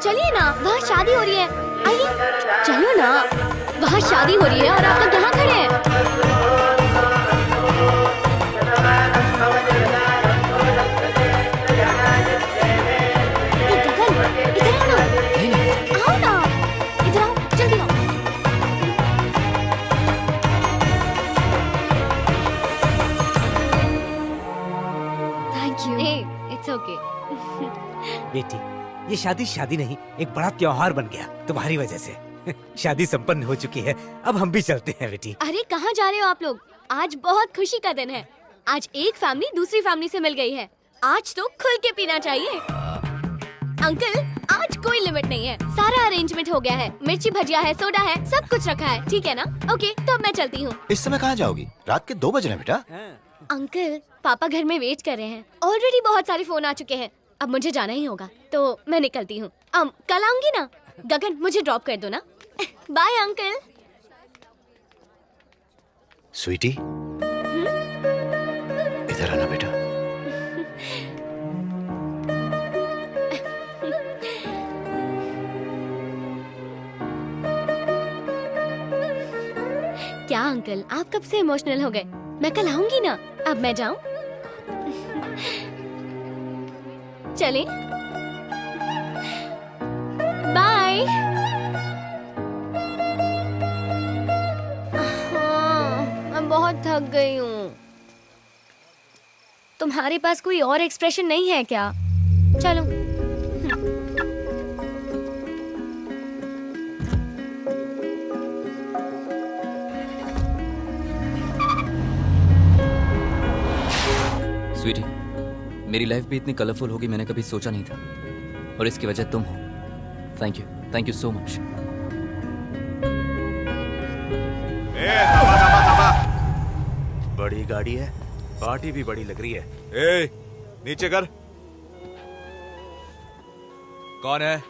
चलिए ना, वहाँ शादी हो रही है। आइए, चलो ना, वहाँ शादी हो रही है और आप लोग यहाँ खड़े हैं। बेटी, ये शादी नहीं, एक बड़ा त्योहार बन गया तुम्हारी वजह से। शादी संपन्न हो चुकी है, अब हम भी चलते हैं बेटी। अरे कहाँ जा रहे हो आप लोग? आज बहुत खुशी का दिन है। आज एक फैमिली दूसरी फैमिली से मिल गई है। आज तो खुल के पीना चाहिए। अंकल, आज कोई लिमिट नहीं है। सारा अरेंजमेंट हो गया है। मिर्ची भजिया है, सोडा है, सब कुछ रखा है। ठीक है ना? ओके, तो अब मैं चलती हूँ। इस समय कहाँ जाओगी? रात के 2 बज रहे हैं बेटा। अंकल, पापा घर में वेट कर रहे हैं। ऑलरेडी बहुत सारे फोन आ चुके हैं। अब मुझे जाना ही होगा, तो मैं निकलती हूँ। कल आऊंगी ना? गगन, मुझे ड्रॉप कर दो ना। Bye uncle. स्वीटी, इधर आना बेटा। क्या अंकल, आप कब से इमोशनल हो गए? मैं कल आऊंगी ना। अब मैं जाऊं? चले, बाय। मैं बहुत थक गई हूँ। तुम्हारे पास कोई और एक्सप्रेशन नहीं है क्या? चलो। स्वीटी, मेरी लाइफ भी इतनी कलरफुल होगी मैंने कभी सोचा नहीं था, और इसकी वजह तुम हो। Thank you so much. बड़ी गाड़ी है, पार्टी भी बड़ी लग रही है। ए, नीचे कर। कौन है?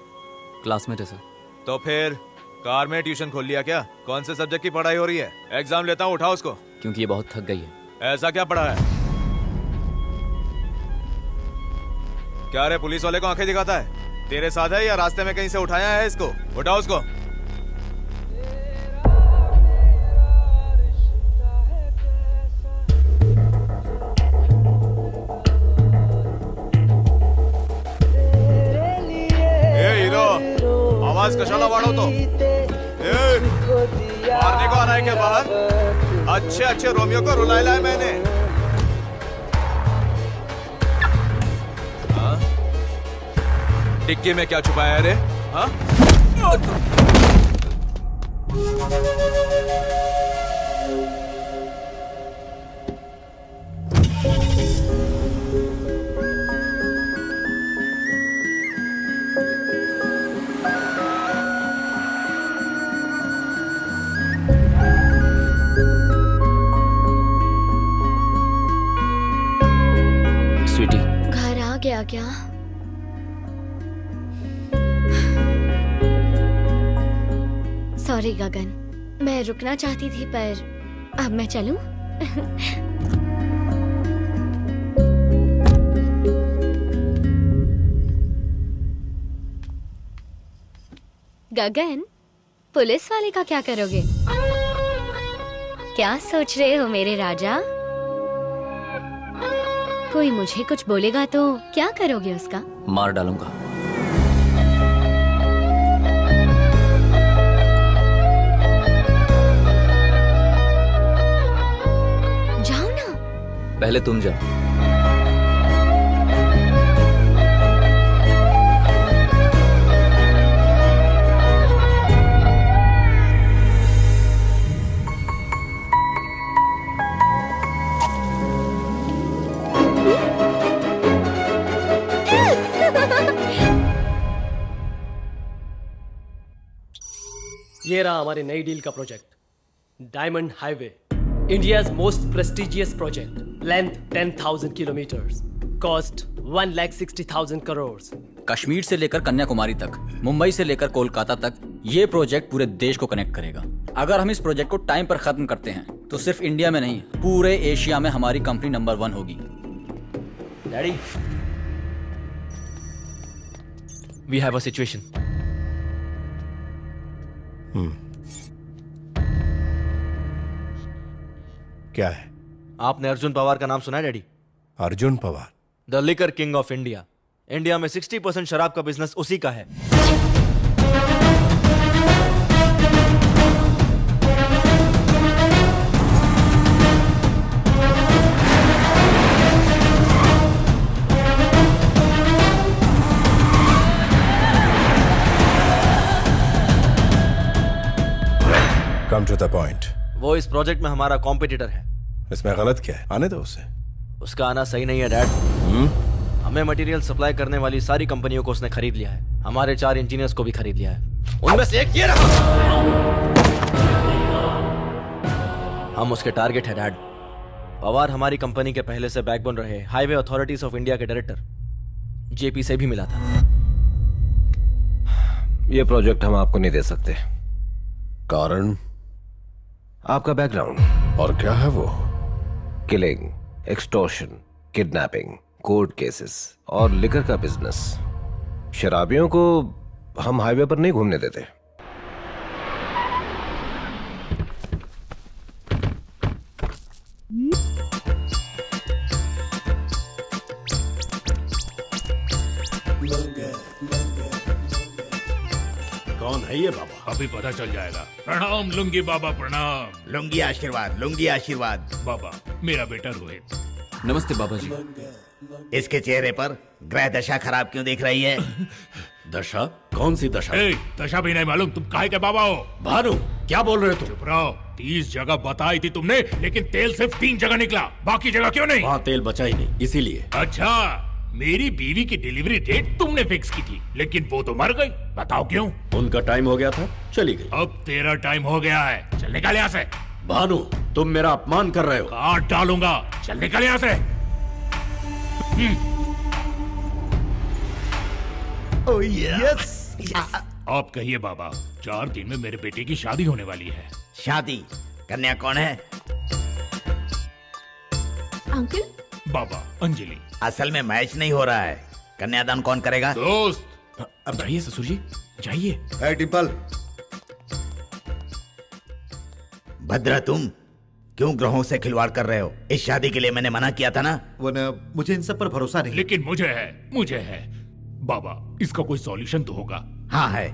क्लासमेट है सर। तो फिर कार में ट्यूशन खोल लिया क्या? कौन से सब्जेक्ट की पढ़ाई हो रही है? एग्जाम लेता हूँ, उठाओ उसको। क्योंकि ये बहुत थक गई है। ऐसा क्या पढ़ा है? क्या रे, पुलिस वाले को आंखें दिखाता है? तेरे साथ है या रास्ते में कहीं से उठाया है इसको? उठाओ उसको। ए हीरो, आवाज कशाला वाढवतो? ए, मारने को आना है क्या बाहर? अच्छे रोमियो को रुलाया है मैंने। डिक्की में क्या छुपाया है रे? हाँ? स्वीटी, घर आ गया क्या? सॉरी गगन, मैं रुकना चाहती थी पर अब मैं चलूं? गगन, पुलिस वाले का क्या करोगे? क्या सोच रहे हो मेरे राजा? कोई मुझे कुछ बोलेगा तो क्या करोगे उसका? मार डालूंगा। जाओ ना। पहले तुम जाओ। ये रहा हमारी नई डील का project, diamond highway, India's most prestigious project, length 10,000 kilometres, cost 1,60,000 crore. Kashmir से लेकर कन्याकुमारी तक, मुंबई से लेकर कोलकाता तक, ये प्रोजेक्ट पूरे देश को कनेक्ट करेगा। अगर हम इस प्रोजेक्ट को टाइम पर खत्म करते हैं तो सिर्फ इंडिया में नहीं, पूरे एशिया में हमारी कंपनी नंबर 1 होगी। Daddy, we have a situation. क्या है? आपने अर्जुन पवार का नाम सुना है daddy? Arjun Pawar? The liquor king of India. India में 60% शराब का बिजनेस उसी का है। Come to the point. वो इस प्रोजेक्ट में हमारा कॉम्पिटिटर है। इसमें गलत क्या है? आने दो उसे। उसका आना सही नहीं है डैड। हमें मटेरियल सप्लाई करने वाली सारी कंपनियों को उसने खरीद लिया है। हमारे 4 इंजीनियर्स को भी खरीद लिया है। उनमें से एक ये रहा। हम उसके टारगेट है डैड। पवार हमारी कंपनी के पहले से बैकबोन रहे हाईवे अथॉरिटीज ऑफ इंडिया के डायरेक्टर जेपी से भी मिला था। ये प्रोजेक्ट हम आपको नहीं दे सकते। कारण? आपका बैकग्राउंड। और क्या है वो? Killing, extortion, kidnapping, court cases और लिकर का बिजनेस। शराबियों को हम हाईवे पर नहीं घूमने देते। कौन है ये बाबा? अभी पता चल जाएगा। प्रणाम लुंगी बाबा, प्रणाम। लुंगी आशीर्वाद, लुंगी आशीर्वाद। बाबा, मेरा बेटा रोहित। नमस्ते बाबा जी। इसके चेहरे पर ग्रह दशा खराब क्यों दिख रही है? दशा? कौन सी दशा? ए, दशा भी नहीं मालूम, तुम काहे के बाबा हो? भानु, क्या बोल रहे हो तुम? चुप रहो। 30 जगह बताई थी तुमने, लेकिन तेल सिर्फ 3 जगह निकला, बाकी जगह क्यों नहीं? वहाँ तेल बचा ही नहीं, इसीलिए। अच्छा, मेरी बीवी की डिलीवरी डेट तुमने फिक्स की थी, लेकिन वो तो मर गई। बताओ क्यों? उनका टाइम हो गया था, चली गई। अब तेरा टाइम हो गया है, चल निकल यहाँ से। भानु, तुम मेरा अपमान कर रहे हो। काट डालूंगा, चल निकल यहाँ से। Oh yes. आप कहिए बाबा, 4 दिन में मेरे बेटे की शादी होने वाली है। शादी? कन्या कौन है? अंकल, बाबा, अंजलि। असल में मैच नहीं हो रहा है। कन्यादान कौन करेगा? दोस्त। अब जाइए ससुर जी, जाइए। डिम्पल, भद्रा, तुम क्यों ग्रहों से खिलवाड़ कर रहे हो? इस शादी के लिए मैंने मना किया था ना। मुझे इन सब पर भरोसा नहीं। लेकिन मुझे है बाबा, इसका कोई सॉल्यूशन तो होगा। हाँ है,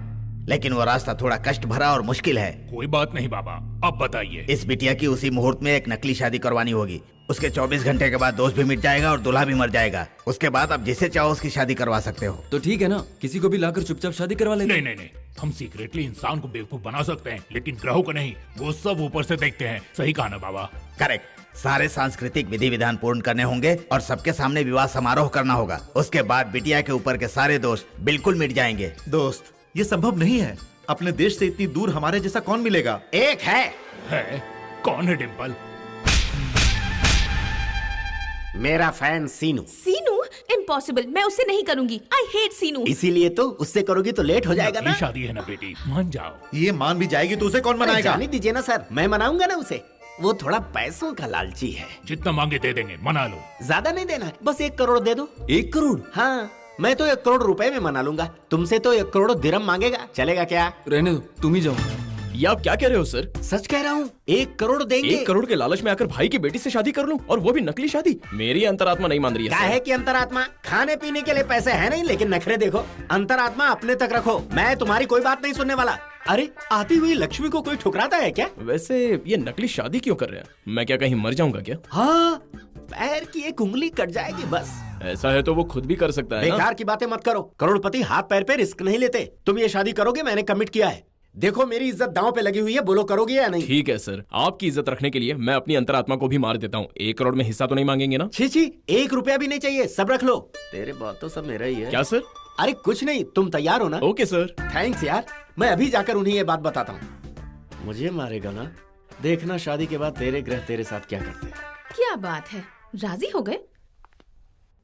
लेकिन वो रास्ता थोड़ा कष्ट भरा और मुश्किल है। कोई बात नहीं बाबा, अब बताइए। इस बिटिया की उसी मुहूर्त में एक नकली शादी करवानी होगी। उसके 24 घंटे के बाद दोस्त भी मिट जाएगा और दूल्हा भी मर जाएगा। उसके बाद आप जिसे चाहो उसकी शादी करवा सकते हो। तो ठीक है ना, किसी को भी लाकर चुपचाप शादी करवा लेंगे। नहीं, हम सीक्रेटली इंसान को बेवकूफ बना सकते हैं, लेकिन ग्रहों को नहीं। वो सब ऊपर से देखते हैं। सही कहा ना बाबा? करेक्ट। सारे सांस्कृतिक विधि विधान पूर्ण करने होंगे और सबके सामने विवाह समारोह करना होगा। उसके बाद बिटिया के ऊपर के सारे दोष बिल्कुल मिट जाएंगे। दोस्त, ये संभव नहीं है। अपने देश से इतनी दूर हमारे जैसा कौन मिलेगा? एक है। कौन है डिम्पल? मेरा फैन सीनू। सीनू? इम्पॉसिबल, मैं उससे नहीं करूंगी। आई हेट सीनू। इसीलिए तो उससे करोगी तो लेट हो जाएगा ना। शादी है ना बेटी, मान जाओ। ये मान भी जाएगी तो उसे कौन मनाएगा? जाने दीजिए ना सर, मैं मनाऊंगा ना उसे। वो थोड़ा पैसों का लालची है। जितना मांगे दे देंगे, मना लो। ज्यादा नहीं देना है, बस 1 करोड़ दे दो। 1 करोड़? हाँ, मैं तो 1 करोड़ रुपए में मना लूंगा। तुमसे तो 1 करोड़ दिरहम मांगेगा, चलेगा क्या? रहने दो, तुम ही जाओ। ये आप क्या कह रहे हो सर? सच कह रहा हूँ, 1 करोड़ देंगे। 1 करोड़ के लालच में आकर भाई की बेटी से शादी कर लूं, और वो भी नकली शादी? मेरी अंतरात्मा नहीं मान रही क्या है। है कि अंतरात्मा? खाने पीने के लिए पैसे है नहीं, लेकिन नखरे देखो। अंतरात्मा अपने तक रखो, मैं तुम्हारी कोई बात नहीं सुनने वाला। अरे, आती हुई लक्ष्मी को कोई ठुकराता है क्या? वैसे ये नकली शादी क्यों कर रहे हैं? मैं क्या कहीं मर जाऊंगा क्या? हाँ, पैर की एक उंगली कट जाएगी बस। ऐसा है तो वो खुद भी कर सकता है ना? बेकार की बातें मत करो। करोड़पति हाथ पैर पे रिस्क नहीं लेते। तुम ये शादी करोगे, मैंने कमिट किया है। देखो मेरी इज्जत दांव पे लगी हुई है, बोलो करोगे या नहीं? ठीक है सर, आपकी इज्जत रखने के लिए मैं अपनी अंतरात्मा को भी मार देता हूँ। 1 करोड़ में हिस्सा तो नहीं मांगेंगे ना? छी, 1 रुपया भी नहीं चाहिए, सब रख लो। तेरे बात तो सब मेरा ही है। क्या सर? अरे कुछ नहीं, तुम तैयार हो ना? Okay sir. थैंक्स यार, मैं अभी जाकर उन्हें ये बात बताता हूँ। मुझे मारेगा ना? देखना शादी के बाद तेरे ग्रह तेरे साथ क्या करते हैं। क्या बात है, राजी हो गए?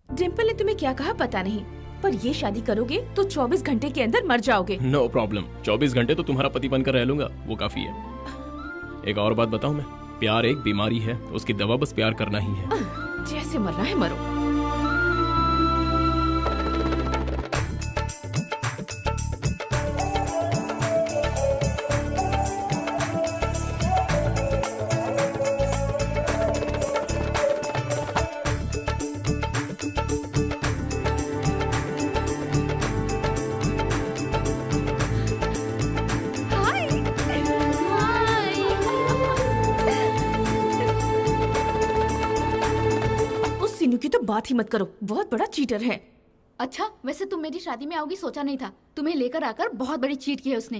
डिम्पल ने तुम्हें क्या कहा पता नहीं, पर ये शादी करोगे तो 24 घंटे के अंदर मर जाओगे। नो प्रॉब्लम, 24 घंटे तो तुम्हारा पति बनकर रह लूंगा, वो काफी है। एक और बात बताऊं मैं, प्यार एक बीमारी है, उसकी दवा बस प्यार करना ही है। जैसे मरना है मरो। बात ही मत करो, बहुत बड़ा चीटर है। अच्छा, वैसे तुम मेरी शादी में आओगी सोचा नहीं था। तुम्हें लेकर आकर बहुत बड़ी चीट की है उसने।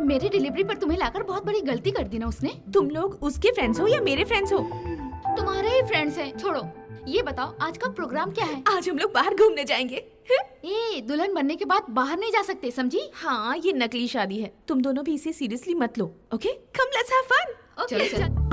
मेरी डिलीवरी पर तुम्हें लाकर बहुत बड़ी गलती कर दी ना उसने। तुम लोग उसके फ्रेंड्स हो या मेरे फ्रेंड्स हो? तुम्हारे ही फ्रेंड्स हैं। छोड़ो, ये बताओ आज का प्रोग्राम क्या है? आज हम लोग बाहर घूमने जाएंगे। ए, दुल्हन बनने के बाद बाहर नहीं जा सकते, समझी? हाँ, ये नकली शादी है। तुम दोनों भी इसे सीरियसली मत लो, okay? Come let's have fun. Okay, चलो।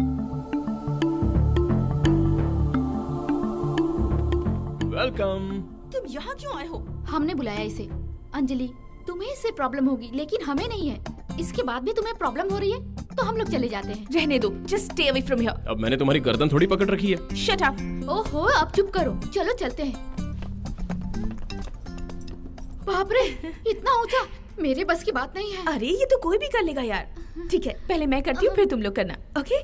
वेलकम। तुम यहाँ क्यों आए हो? हमने बुलाया इसे। अंजलि, तुम्हें इससे प्रॉब्लम होगी लेकिन हमें नहीं है। इसके बाद भी तुम्हें प्रॉब्लम हो रही है तो हम लोग चले जाते हैं। रहने दो, just stay away from here. अब मैंने तुम्हारी गर्दन थोड़ी पकड़ रखी है। Shut up. ओहो, अब चुप करो, चलो चलते हैं। बाप रे, इतना ऊंचा, मेरे बस की बात नहीं है। अरे ये तो कोई भी कर लेगा यार। ठीक है, पहले मैं करती हूँ फिर तुम लोग करना, ओके?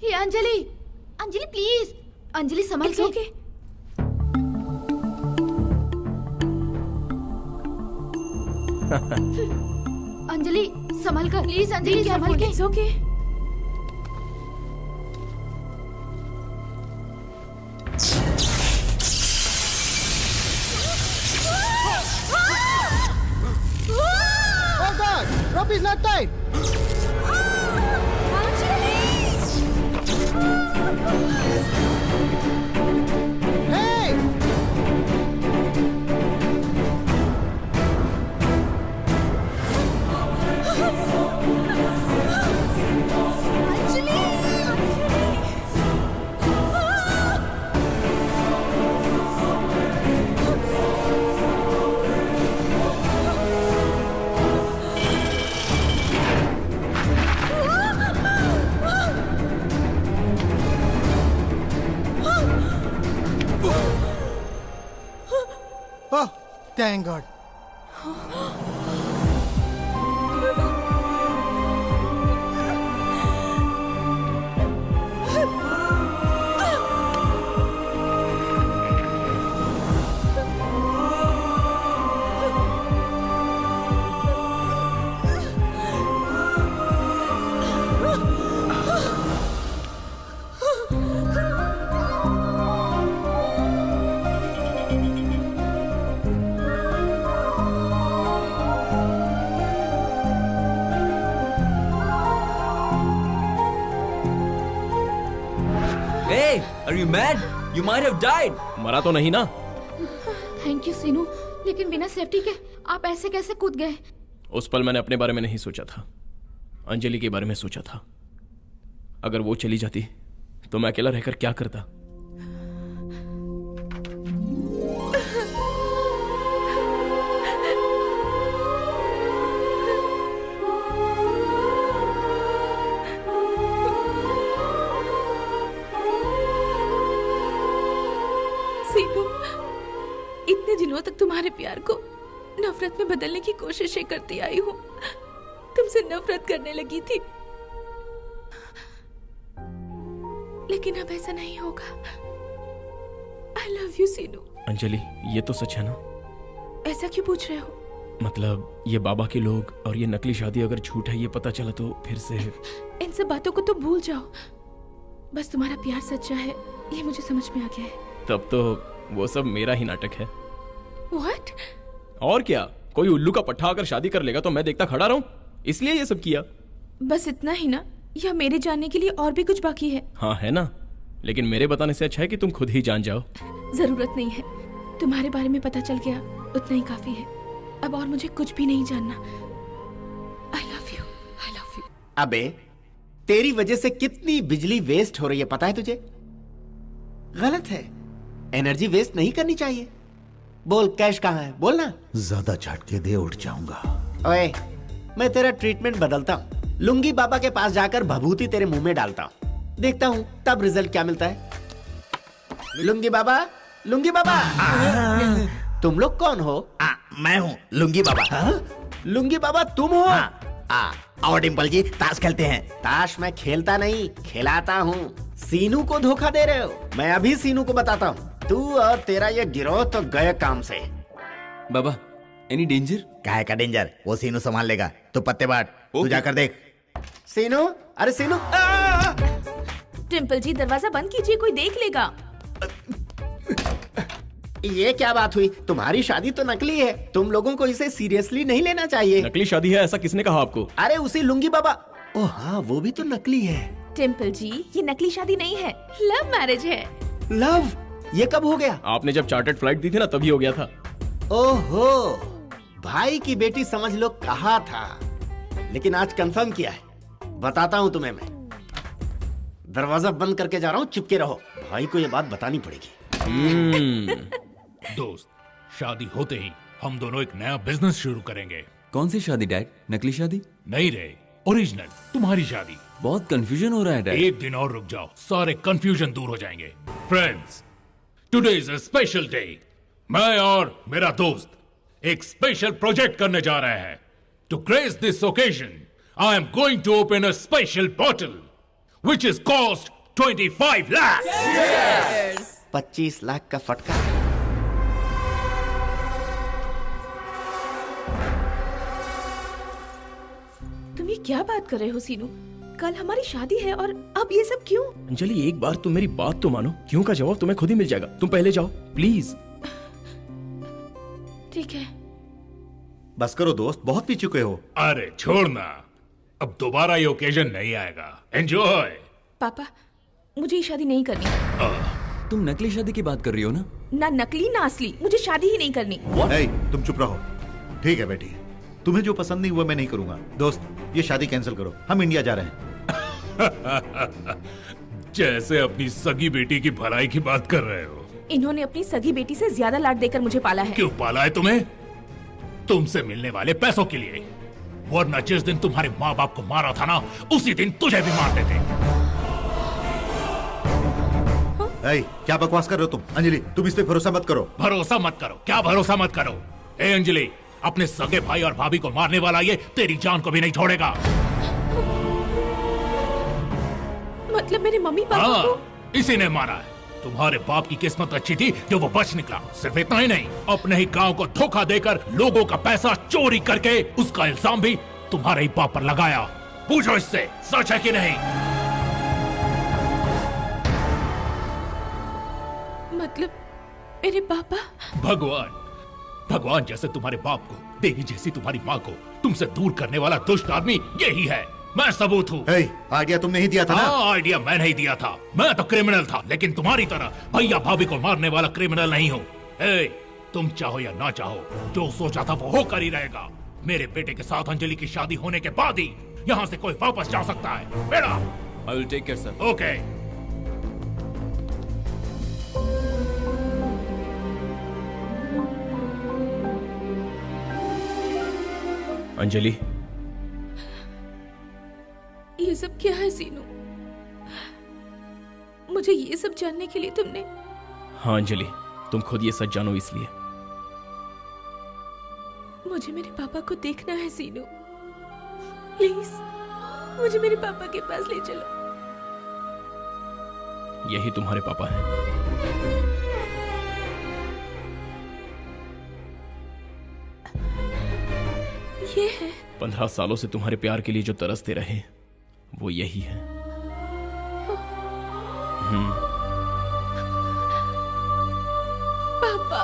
ये अंजलि, अंजलि प्लीज, अंजलि संभल के। ओके। अंजलि संभल कर, प्लीज अंजलि संभल के। Okay. Oh God! Rope is not tight. Hey! Oh, thank God. Hey, are you mad? You might have died. मरा तो नहीं ना? थैंक यू सीनू, लेकिन बिना सेफ्टी के आप ऐसे कैसे कूद गए? उस पल मैंने अपने बारे में नहीं सोचा था, अंजलि के बारे में सोचा था। अगर वो चली जाती तो मैं अकेला रहकर क्या करता? सीनू, इतने दिनों तक तुम्हारे प्यार को नफरत में बदलने की कोशिशें करती आई हूँ। तुमसे नफरत करने लगी थी, लेकिन अब ऐसा नहीं होगा। आई लव यू सीनू। अंजलि, ये तो सच है ना? ऐसा क्यों पूछ रहे हो? मतलब ये बाबा के लोग और ये नकली शादी अगर झूठ है ये पता चला तो फिर से। इन सब बातों को तो भूल जाओ, बस तुम्हारा प्यार सच्चा है ये मुझे समझ में आ गया है। तब तो वो सब मेरा ही नाटक है। What? और क्या, कोई उल्लू का पट्टा अगर शादी कर लेगा तो मैं देखता खड़ा रहूं, इसलिए ये सब किया। बस इतना ही ना, या मेरे जानने के लिए और भी कुछ बाकी है? हाँ है ना, लेकिन मेरे बताने से अच्छा है कि तुम खुद ही जान जाओ। जरूरत नहीं है, तुम्हारे बारे में पता चल गया उतना ही काफी है। अब और मुझे कुछ भी नहीं जानना। आई love you, I love you. अबे तेरी वजह से कितनी बिजली वेस्ट हो रही है पता है तुझे? गलत है, एनर्जी वेस्ट नहीं करनी चाहिए। बोल कैश कहाँ है, बोल ना। ज्यादा झटके दे उठ जाऊंगा। ओए, मैं तेरा ट्रीटमेंट बदलता हूँ। लुंगी बाबा के पास जाकर भभूति तेरे मुंह में डालता हूँ, देखता हूँ तब रिजल्ट क्या मिलता है। लुंगी बाबा, लुंगी बाबा। तुम लोग कौन हो? मैं हूँ लुंगी बाबा। लुंगी बाबा तुम हो? आओ डिम्पल जी, ताश खेलते हैं। ताश मैं खेलता नहीं, खिलाता हूँ। सीनू को धोखा दे रहे हो। मैं अभी सीनू को बताता हूँ, तू और तेरा ये गिरोह तो गए काम से। बाबा, एनी डेंजर? काहे का डेंजर, वो सीनू संभाल लेगा। तू पत्ते बांट, तू जाकर देख। सीनू, अरे सीनू। टिम्पल जी दरवाजा बंद कीजिए, कोई देख लेगा। ये क्या बात हुई? तुम्हारी शादी तो नकली है, तुम लोगों को इसे सीरियसली नहीं लेना चाहिए। नकली शादी है ऐसा किसने कहा आपको? अरे उसी लुंगी बाबा। ओ हाँ, वो भी तो नकली है। टिम्पल जी ये नकली शादी नहीं है, लव मैरिज है। लव? ये कब हो गया? आपने जब चार्टर्ड फ्लाइट दी थी ना तभी हो गया था। ओहो, भाई की बेटी समझ लो कहा था, लेकिन आज कंफर्म किया है। बताता हूँ तुम्हें मैं। दरवाजा बंद करके जा रहा हूँ, चुपके रहो। भाई को ये बात बतानी पड़ेगी। दोस्त, शादी होते ही हम दोनों एक नया बिजनेस शुरू करेंगे। कौन सी शादी डैड? नकली शादी? नहीं रे, ओरिजिनल, तुम्हारी शादी। बहुत कंफ्यूजन हो रहा है डैड। एक दिन और रुक जाओ, सारे कंफ्यूजन दूर हो जाएंगे। Friends, today is a special day. मैं और मेरा दोस्त एक स्पेशल प्रोजेक्ट करने जा रहे हैं। To grace this occasion, I am going to open a special bottle which is cost 25 lakh. 25 lakh का फटका। तुम ये क्या बात कर रहे हो सीनू? कल हमारी शादी है और अब ये सब क्यों? अंजलि एक बार तुम मेरी बात तो मानो। क्यों का जवाब तुम्हें खुद ही मिल जाएगा। तुम पहले जाओ प्लीज। ठीक है। बस करो दोस्त, बहुत पी चुके हो। अरे छोड़ना, अब दोबारा ये ओकेजन नहीं आएगा। एंजॉय। पापा, मुझे ये शादी नहीं करनी। तुम नकली शादी की बात कर रही हो ना? ना नकली ना असली, मुझे शादी ही नहीं करनी। तुम चुप रहो। ठीक है बेटी, तुम्हें जो पसंद नहीं वो मैं नहीं करूंगा। दोस्त, ये शादी कैंसिल करो, हम इंडिया जा रहे हैं। जैसे अपनी सगी बेटी की भलाई की बात कर रहे हो। इन्होंने अपनी सगी बेटी से ज्यादा लाड देकर मुझे पाला है। क्यों पाला है तुम्हें? तुमसे मिलने वाले पैसों के लिए। वरना जिस दिन तुम्हारे माँ बाप को मारा था ना, उसी दिन तुझे भी मार देते। क्या बकवास कर रहे हो तुम? अंजलि, तुम इस पे भरोसा मत करो। भरोसा मत करो? क्या भरोसा मत करो? ए अंजलि, अपने सगे भाई और भाभी को मारने वाला ये तेरी जान को भी नहीं छोड़ेगा। मतलब मेरे मम्मी पापा को? इसी ने मारा है। तुम्हारे बाप की किस्मत अच्छी थी जो वो बच निकला। सिर्फ इतना ही नहीं, अपने ही गांव को धोखा देकर लोगों का पैसा चोरी करके उसका इल्जाम भी तुम्हारे ही बाप पर लगाया। पूछो इससे, सच है कि नहीं? मतलब मेरे पापा? भगवान जैसे तुम्हारे बाप को, देवी जैसी तुम्हारी माँ को तुमसे दूर करने वाला दुष्ट आदमी यही है। मैं सबूत हूँ। आइडिया तुमने ही दिया था ना? हाँ, आइडिया मैं नहीं दिया था। मैं तो क्रिमिनल था, लेकिन तुम्हारी तरह भैया भाभी को मारने वाला क्रिमिनल नहीं हूँ। तुम चाहो या ना चाहो, जो सोचा था वो होकर ही रहेगा। मेरे बेटे के साथ अंजलि की शादी होने के बाद ही यहाँ से कोई वापस जा सकता है। बेटा, I will take care, sir. Okay. Anjali, ये सब क्या है सीनू? मुझे ये सब जानने के लिए तुमने? हाँ अंजलि, तुम खुद ये सच जानो इसलिए। मुझे मेरे पापा को देखना है सीनू। प्लीज मुझे मेरे पापा के पास ले चलो। यही तुम्हारे पापा हैं। ये है 15 सालों से तुम्हारे प्यार के लिए जो तरसते रहे वो यही है। पापा।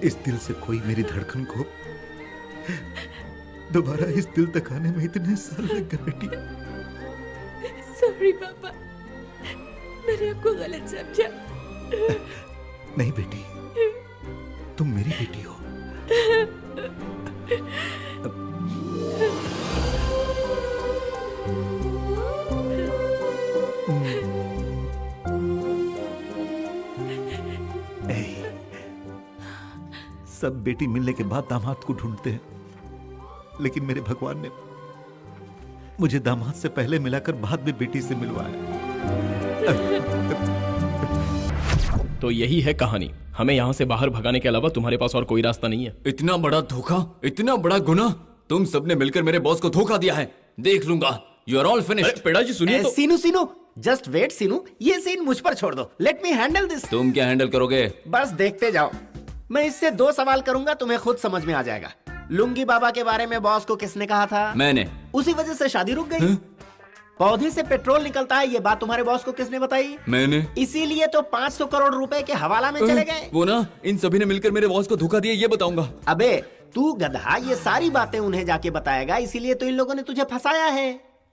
इस दिल से कोई मेरी धड़कन को दोबारा इस दिल तक आने में इतने साल लग गए बेटी। सॉरी पापा, मैंने आपको गलत समझा। नहीं बेटी, तुम मेरी बेटी हो। सब बेटी मिलने के बाद दामाद को ढूंढते हैं, लेकिन मेरे भगवान ने मुझे दामाद से पहले मिलाकर बाद में बेटी से मिलवाया। तो यही है कहानी। हमें यहाँ से बाहर भगाने के अलावा तुम्हारे पास और कोई रास्ता नहीं है। इतना बड़ा धोखा, इतना बड़ा गुनाह, तुम सबने मिलकर मेरे बॉस को धोखा दिया है। देख लूंगा। You are all finished. Peda ji सुनिए तो। सीनू जस्ट वेट सीनू, ये सीन मुझ पर छोड़ दो। Let me handle this. तुम क्या हैंडल करोगे? बस देखते जाओ। मैं इससे 2 सवाल करूंगा, तुम्हें खुद समझ में आ जाएगा। लुंगी बाबा के बारे में बॉस को किसने कहा था? मैंने। उसी वजह से शादी रुक गई। पौधे से पेट्रोल निकलता है, ये बात तुम्हारे बॉस को किसने बताई? मैंने। इसीलिए तो 500 करोड़ रुपए के हवाला में चले गए। वो ना, इन सभी ने मिलकर मेरे बॉस को धोखा दिया, ये बताऊंगा। अबे तू गधा ये सारी बातें उन्हें जाके बताएगा, इसीलिए तो इन लोगों ने तुझे फंसाया है।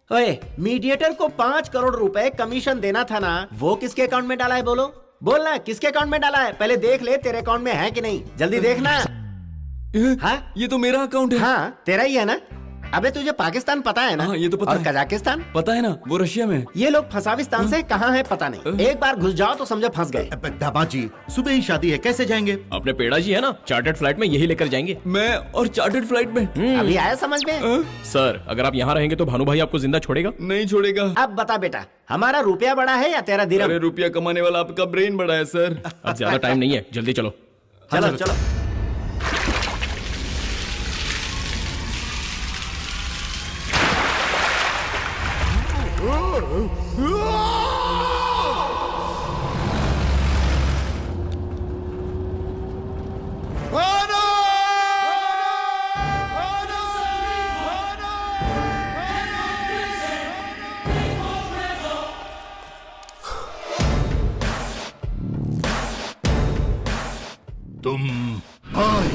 ओए, मीडिएटर को 5 करोड़ रुपए कमीशन देना था ना, वो किसके अकाउंट में डाला है? बोलो, बोलना किसके अकाउंट में डाला है? पहले देख ले तेरे अकाउंट में है कि नहीं, जल्दी देखना। हाँ, ये तो मेरा अकाउंट है। हाँ, तेरा ही है ना। अबे तुझे पाकिस्तान पता है ना? हाँ, ये तो पता और है। कजाकिस्तान पता है ना, वो रशिया में। ये लोग फसाविस्तान से कहाँ है पता नहीं। एक बार घुस जाओ तो समझो फंस गए। दामाद जी, सुबह ही शादी है, कैसे जाएंगे? अपने पेड़ा जी है ना, चार्टर्ड फ्लाइट में यही लेकर जाएंगे। मैं और चार्टर्ड फ्लाइट में? अभी आया समझ में? सर, अगर आप यहाँ रहेंगे तो भानु भाई आपको जिंदा छोड़ेगा? नहीं छोड़ेगा। अब बता बेटा, हमारा रुपया बड़ा है या तेरा दिरहम? अरे रुपया कमाने वाला आपका ब्रेन बड़ा है सर। अब ज्यादा टाइम नहीं है, जल्दी चलो। चलो चलो। तुम भाई,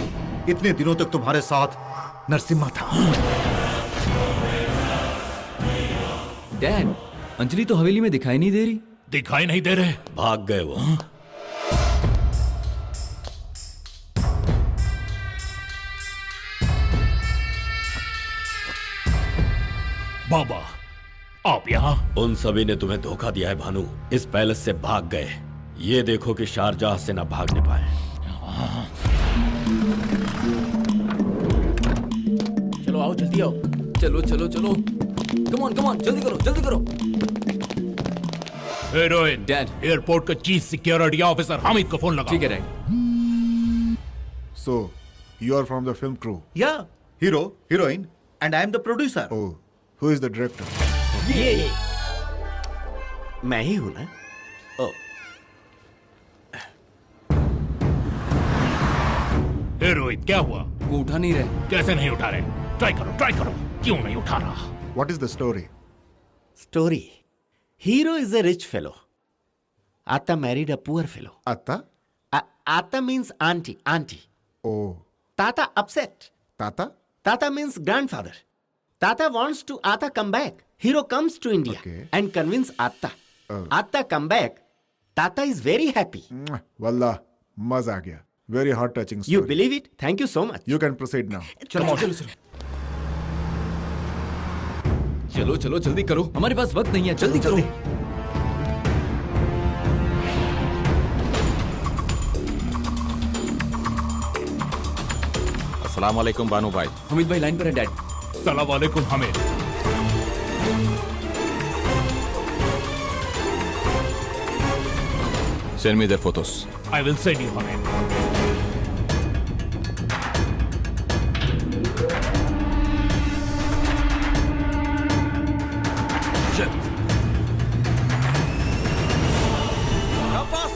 इतने दिनों तक तुम्हारे साथ नरसिम्हा था। डैड, अंजलि तो हवेली में दिखाई नहीं दे रही। दिखाई नहीं दे रहे? भाग गए वो। बाबा, आप यहाँ? उन सभी ने तुम्हें धोखा दिया है भानु, इस पैलेस से भाग गए। ये देखो कि शारजाह से ना भागने पाए। चलो आओ, जल्दी आओ। चलो चलो चलो, कम ऑन जल्दी करो जल्दी करो। हीरोइन, डैड, एयरपोर्ट का चीफ सिक्योरिटी ऑफिसर हामिद को फोन लगा। ठीक है dad. So, you are from the film crew? Yeah, hero, heroine, and I am the producer. Oh, who is the director? ये मैं ही हूं ना। ओ, हीरोइन, क्या हुआ? वो उठा नहीं रहे। कैसे नहीं उठा रहे? ट्राई करो। क्यों नहीं उठा रहा? What is the story? Story. Hero is a rich fellow. Atta married a poor fellow. Atta? Atta means auntie. Oh. Tata upset. Tata? Tata means grandfather. Tata wants to Atta come back. Hero comes to India and convince Atta. Atta come back. Tata is very happy. Wallah, मजा आ गया. Very heart touching story. You believe it? Thank you so much. You can proceed now. चलो जल्दी करो, हमारे पास वक्त नहीं है, जल्दी करो। अस्सलाम वालेकुम बानू भाई। हमीद भाई लाइन पर है डैड। सलाम वालेकुम Hamid. Send me their photos. I will send you Hamid.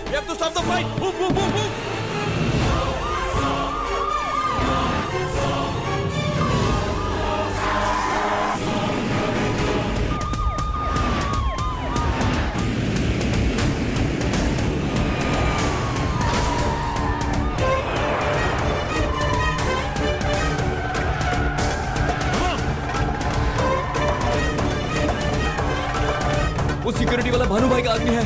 We have to stop the fight. Move. वो सिक्योरिटी वाला भानु भाई का आदमी है।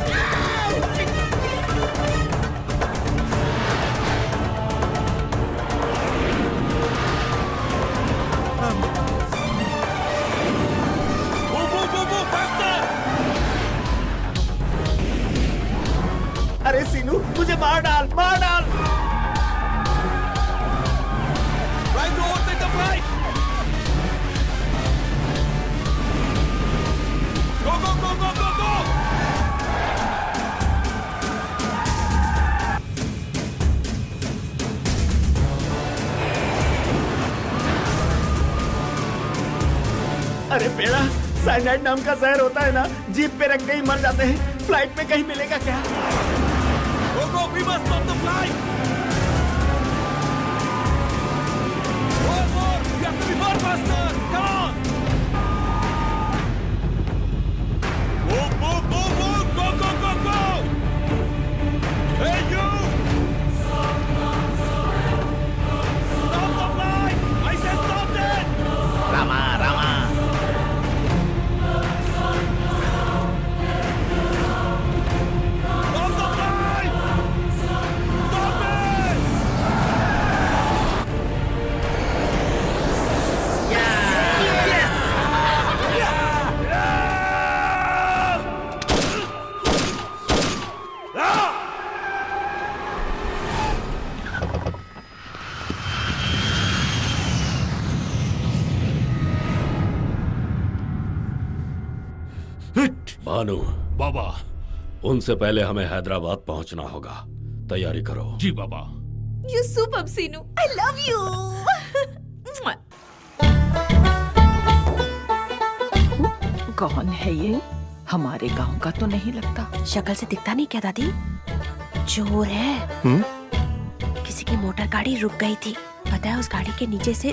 अरे सीनू, मुझे मार डाल। Try to overtake the flight. Go. Cyanide नाम का जहर होता है ना, जीप पे रख के ही मर जाते हैं। फ्लाइट में कहीं मिलेगा क्या? Go, we must stop the flight! More! We have to be more faster! Come on! Move! Go! Hey, you! Stop the flight! I said stop it! Rama! Stop the flight! Stop it! Bhanu बाबा। उनसे पहले हमें हैदराबाद पहुंचना होगा। तैयारी करो। जी बाबा। You superb, Sinu. I love you. कौन है ये? हमारे गांव का तो नहीं लगता। शक्ल से दिखता नहीं क्या दादी? चोर है। किसी की मोटर गाड़ी रुक गई थी, पता है उस गाड़ी के नीचे से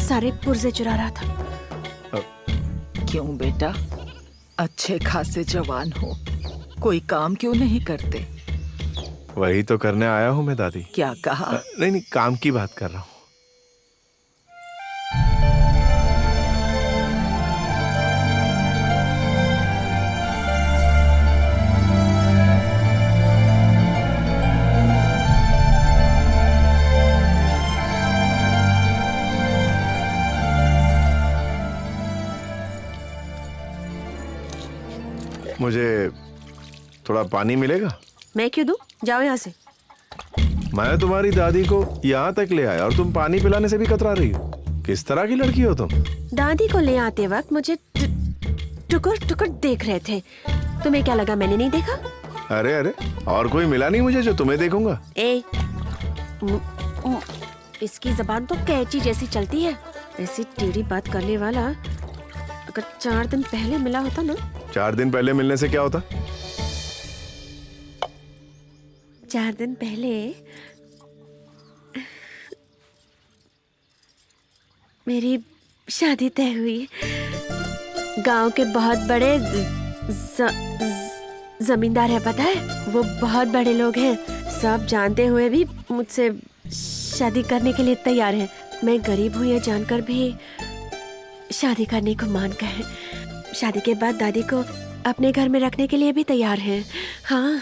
सारे पुर्जे चुरा रहा था। क्यों बेटा, अच्छे खासे जवान हो, कोई काम क्यों नहीं करते? वही तो करने आया हूँ मैं दादी। क्या कहा? नहीं, काम की बात कर रहा हूँ। मुझे थोड़ा पानी मिलेगा? मैं क्यों दूं? जाओ यहाँ से। मैं तुम्हारी दादी को यहाँ तक ले आया और तुम पानी पिलाने से भी कतरा रही हो। किस तरह की लड़की हो तुम? दादी को ले आते वक्त मुझे टुकुर देख रहे थे। तुम्हें क्या लगा मैंने नहीं देखा? अरे और कोई मिला नहीं मुझे जो तुम्हें देखूंगा। इसकी जबान तो कैची जैसी चलती है। ऐसी टेढ़ी बात करने वाला अगर 4 दिन पहले मिला होता ना। 4 दिन पहले मिलने से क्या होता? 4 दिन पहले मेरी शादी तय हुई। गांव के बहुत बड़े जमींदार है, पता है? वो बहुत बड़े लोग हैं। सब जानते हुए भी मुझसे शादी करने के लिए तैयार हैं। मैं गरीब हूँ ये जानकर भी शादी करने को मान गए। शादी के बाद दादी को अपने घर में रखने के लिए भी तैयार हैं। हाँ,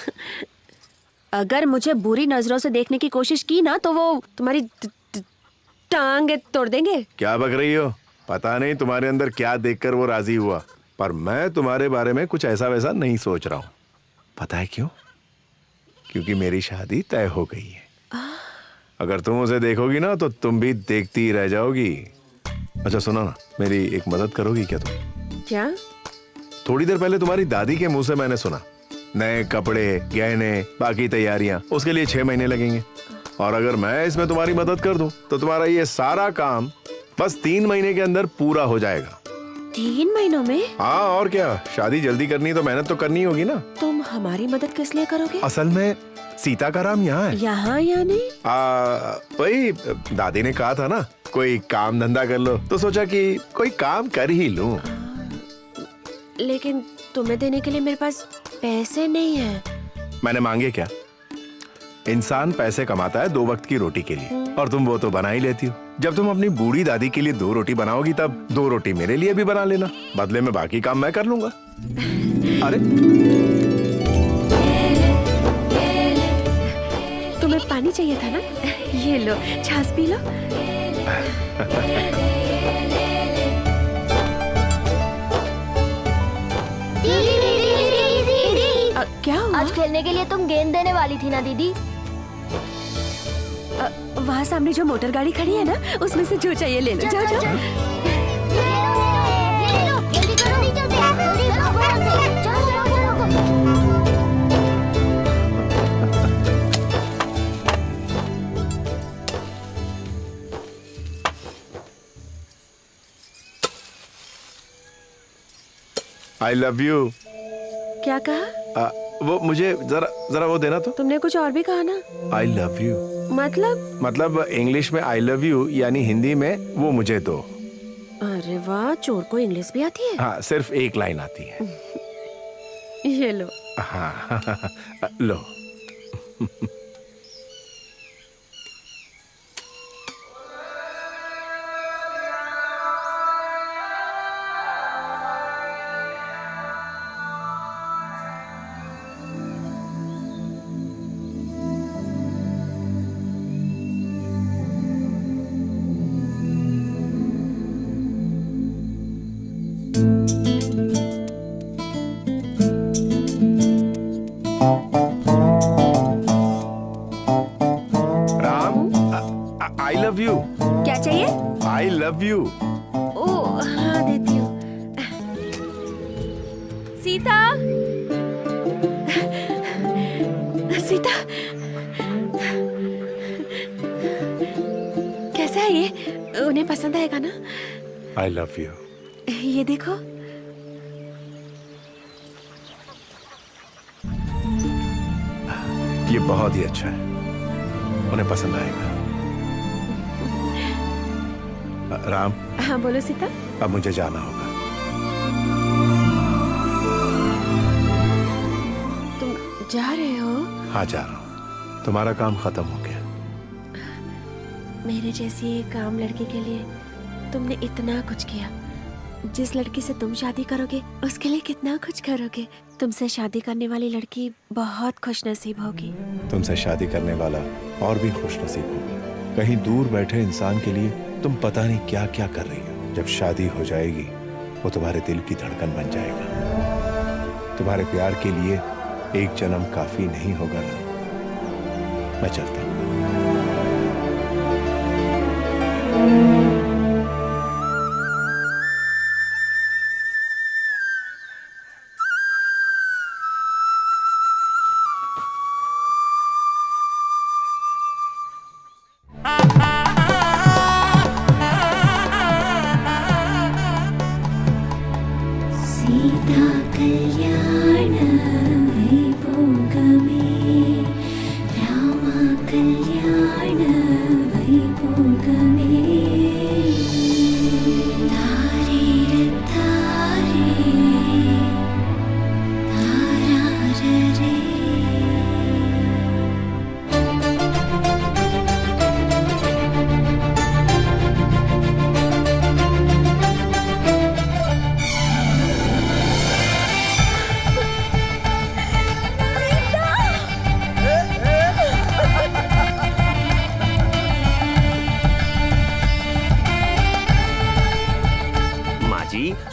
अगर मुझे बुरी नजरों से देखने की कोशिश की ना तो वो तुम्हारी टांग तोड़ देंगे। क्या बक रही हो? पता नहीं तुम्हारे अंदर क्या देखकर वो राजी हुआ, पर मैं तुम्हारे बारे में कुछ ऐसा वैसा नहीं सोच रहा हूँ। पता है क्यों? क्योंकि मेरी शादी तय हो गई है। अगर तुम उसे देखोगी ना तो तुम भी देखती ही रह जाओगी। अच्छा सुनो ना, मेरी एक मदद करोगी क्या तुम? क्या? थोड़ी देर पहले तुम्हारी दादी के मुंह से मैंने सुना नए कपड़े, गहने, बाकी तैयारियां, उसके लिए 6 महीने लगेंगे। और अगर मैं इसमें तुम्हारी मदद कर दूं तो तुम्हारा ये सारा काम बस 3 महीने के अंदर पूरा हो जाएगा। 3 महीनों में? हाँ और क्या, शादी जल्दी करनी तो मेहनत तो करनी होगी ना। तुम हमारी मदद किस लिए करोगे? असल में सीता का राम यहाँ है। यहाँ यानी? वही दादी ने कहा था ना कोई काम धंधा कर लो, तो सोचा कि कोई काम कर ही लूं। लेकिन तुम्हें देने के लिए मेरे पास पैसे नहीं है। मैंने मांगे क्या? इंसान पैसे कमाता है 2 वक्त की रोटी के लिए, और तुम वो तो बना ही लेती हो। जब तुम अपनी बूढ़ी दादी के लिए 2 रोटी बनाओगी तब 2 रोटी मेरे लिए भी बना लेना। बदले में बाकी काम मैं कर लूंगा। अरे तुम्हें पानी चाहिए था ना? ये लो, छाछ पी लो। क्या हुआ? आज खेलने के लिए तुम गेंद देने वाली थी ना दीदी? वहाँ सामने जो मोटर गाड़ी खड़ी है ना, उसमें से जो चाहिए ले लो। जाओ जाओ। आई लव यू। क्या कहा? वो मुझे जरा जरा वो देना तो। तुमने कुछ और भी कहा ना? आई लव यू मतलब इंग्लिश में आई लव यू यानी हिंदी में वो मुझे दो। अरे वाह, चोर को इंग्लिश भी आती है? हाँ, सिर्फ एक लाइन आती है। ये लो। हाँ लो। क्या चाहिए? आई लव यू। ओ हाँ, देती हूँ। सीता, सीता, कैसा है ये? उन्हें पसंद आएगा ना? आई लव यू। ये देखो। ये बहुत ही अच्छा है, उन्हें पसंद आएगा। राम। हाँ बोलो सीता। अब मुझे जाना होगा। तुम जा रहे हो? हाँ जा रहा हूँ, तुम्हारा काम खत्म हो गया। मेरे जैसी एक आम लड़की के लिए तुमने इतना कुछ किया। जिस लड़की से तुम शादी करोगे उसके लिए कितना कुछ करोगे। तुमसे शादी करने वाली लड़की बहुत खुशनसीब होगी। तुमसे शादी करने वाला और भी खुशनसीब होगा। कहीं दूर बैठे इंसान के लिए तुम पता नहीं क्या क्या कर रही हो। जब शादी हो जाएगी वो तुम्हारे दिल की धड़कन बन जाएगा। तुम्हारे प्यार के लिए एक जन्म काफी नहीं होगा ना। मैं चलता हूँ।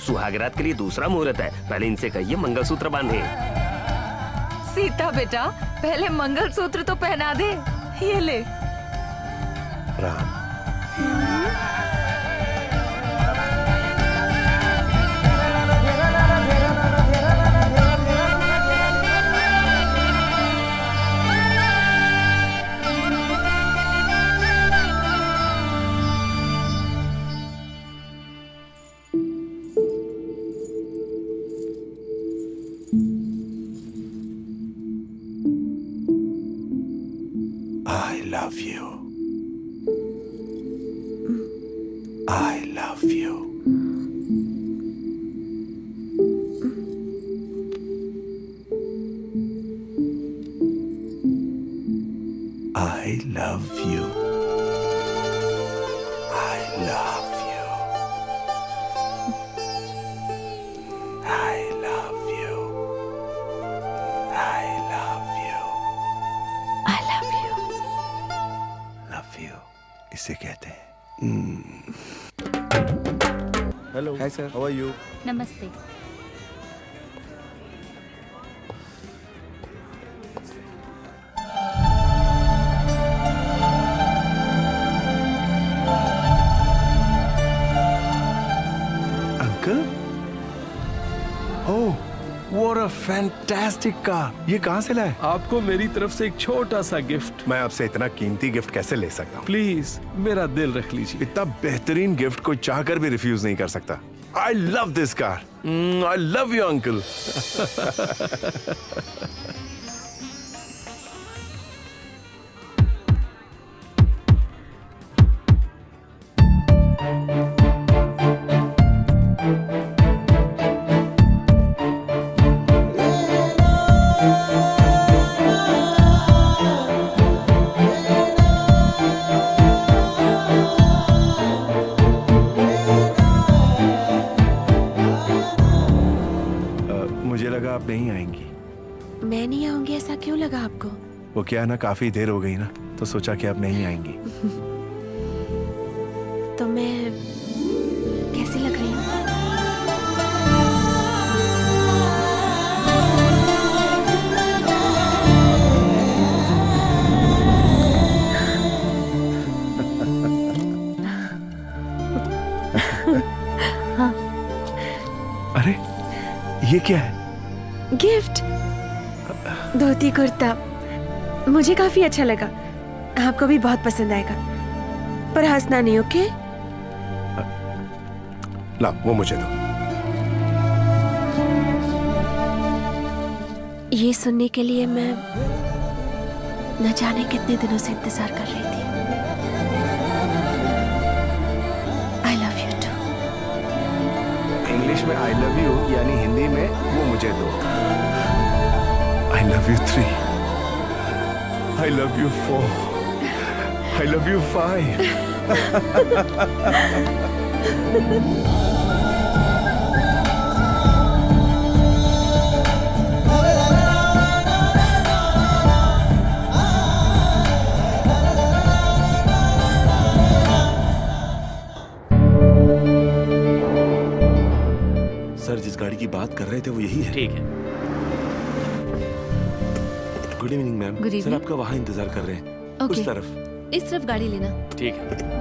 सुहागरात के लिए दूसरा मुहूर्त है, पहले इनसे कहिए मंगलसूत्र बांधे। सीता बेटा, पहले मंगलसूत्र तो पहना दे। ये ले। Ram. I love you. I love you. I love you. I love you. I love you. I love you. I love you. Love you. इसे कहते हैं। Hello. Hi sir, how are you? नमस्ते। Uncle? Oh, what a fantastic car! ये कहाँ से लाए? आपको मेरी तरफ से एक छोटा सा गिफ्ट। मैं आपसे इतना कीमती गिफ्ट कैसे ले सकता हूँ? प्लीज मेरा दिल रख लीजिए। इतना बेहतरीन गिफ्ट कोई चाहकर भी रिफ्यूज नहीं कर सकता। I love this car. I love you, uncle. मुझे लगा आप नहीं आएंगी। मैं नहीं आऊंगी ऐसा क्यों लगा आपको? वो क्या है ना, काफी देर हो गई ना, तो सोचा कि आप नहीं आएंगी। तो मैं कैसी लग रही हूँ? हाँ। अरे ये क्या है? गिफ्ट, धोती कुर्ता। मुझे काफी अच्छा लगा, आपको भी बहुत पसंद आएगा। पर हंसना नहीं, ओके? ला वो मुझे दो। ये सुनने के लिए मैं न जाने कितने दिनों से इंतजार कर रही थी। I love you too. English में आई लव यू यानी हिंदी में वो मुझे दो। आई love you 3, I love you 4, I love you 5। Sir जिस गाड़ी की बात कर रहे थे वो यही है। ठीक है। Good evening ma'am. Good sir evening. आपका वहाँ इंतजार कर रहे हैं। Okay. उस तरफ। इस तरफ गाड़ी लेना। ठीक है।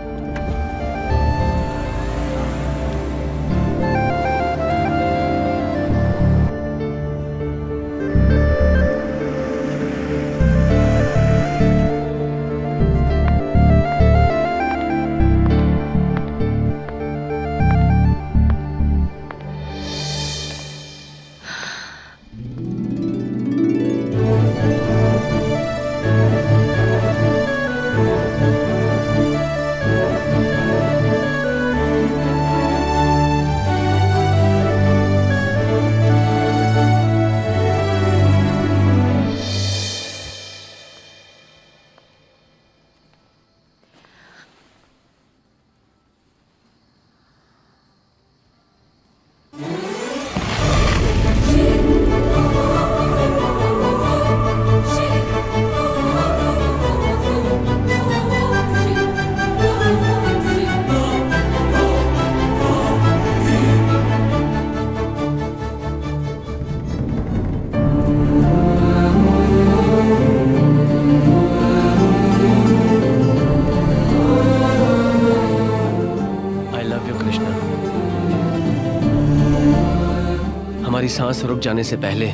हमारी सांस रुक जाने से पहले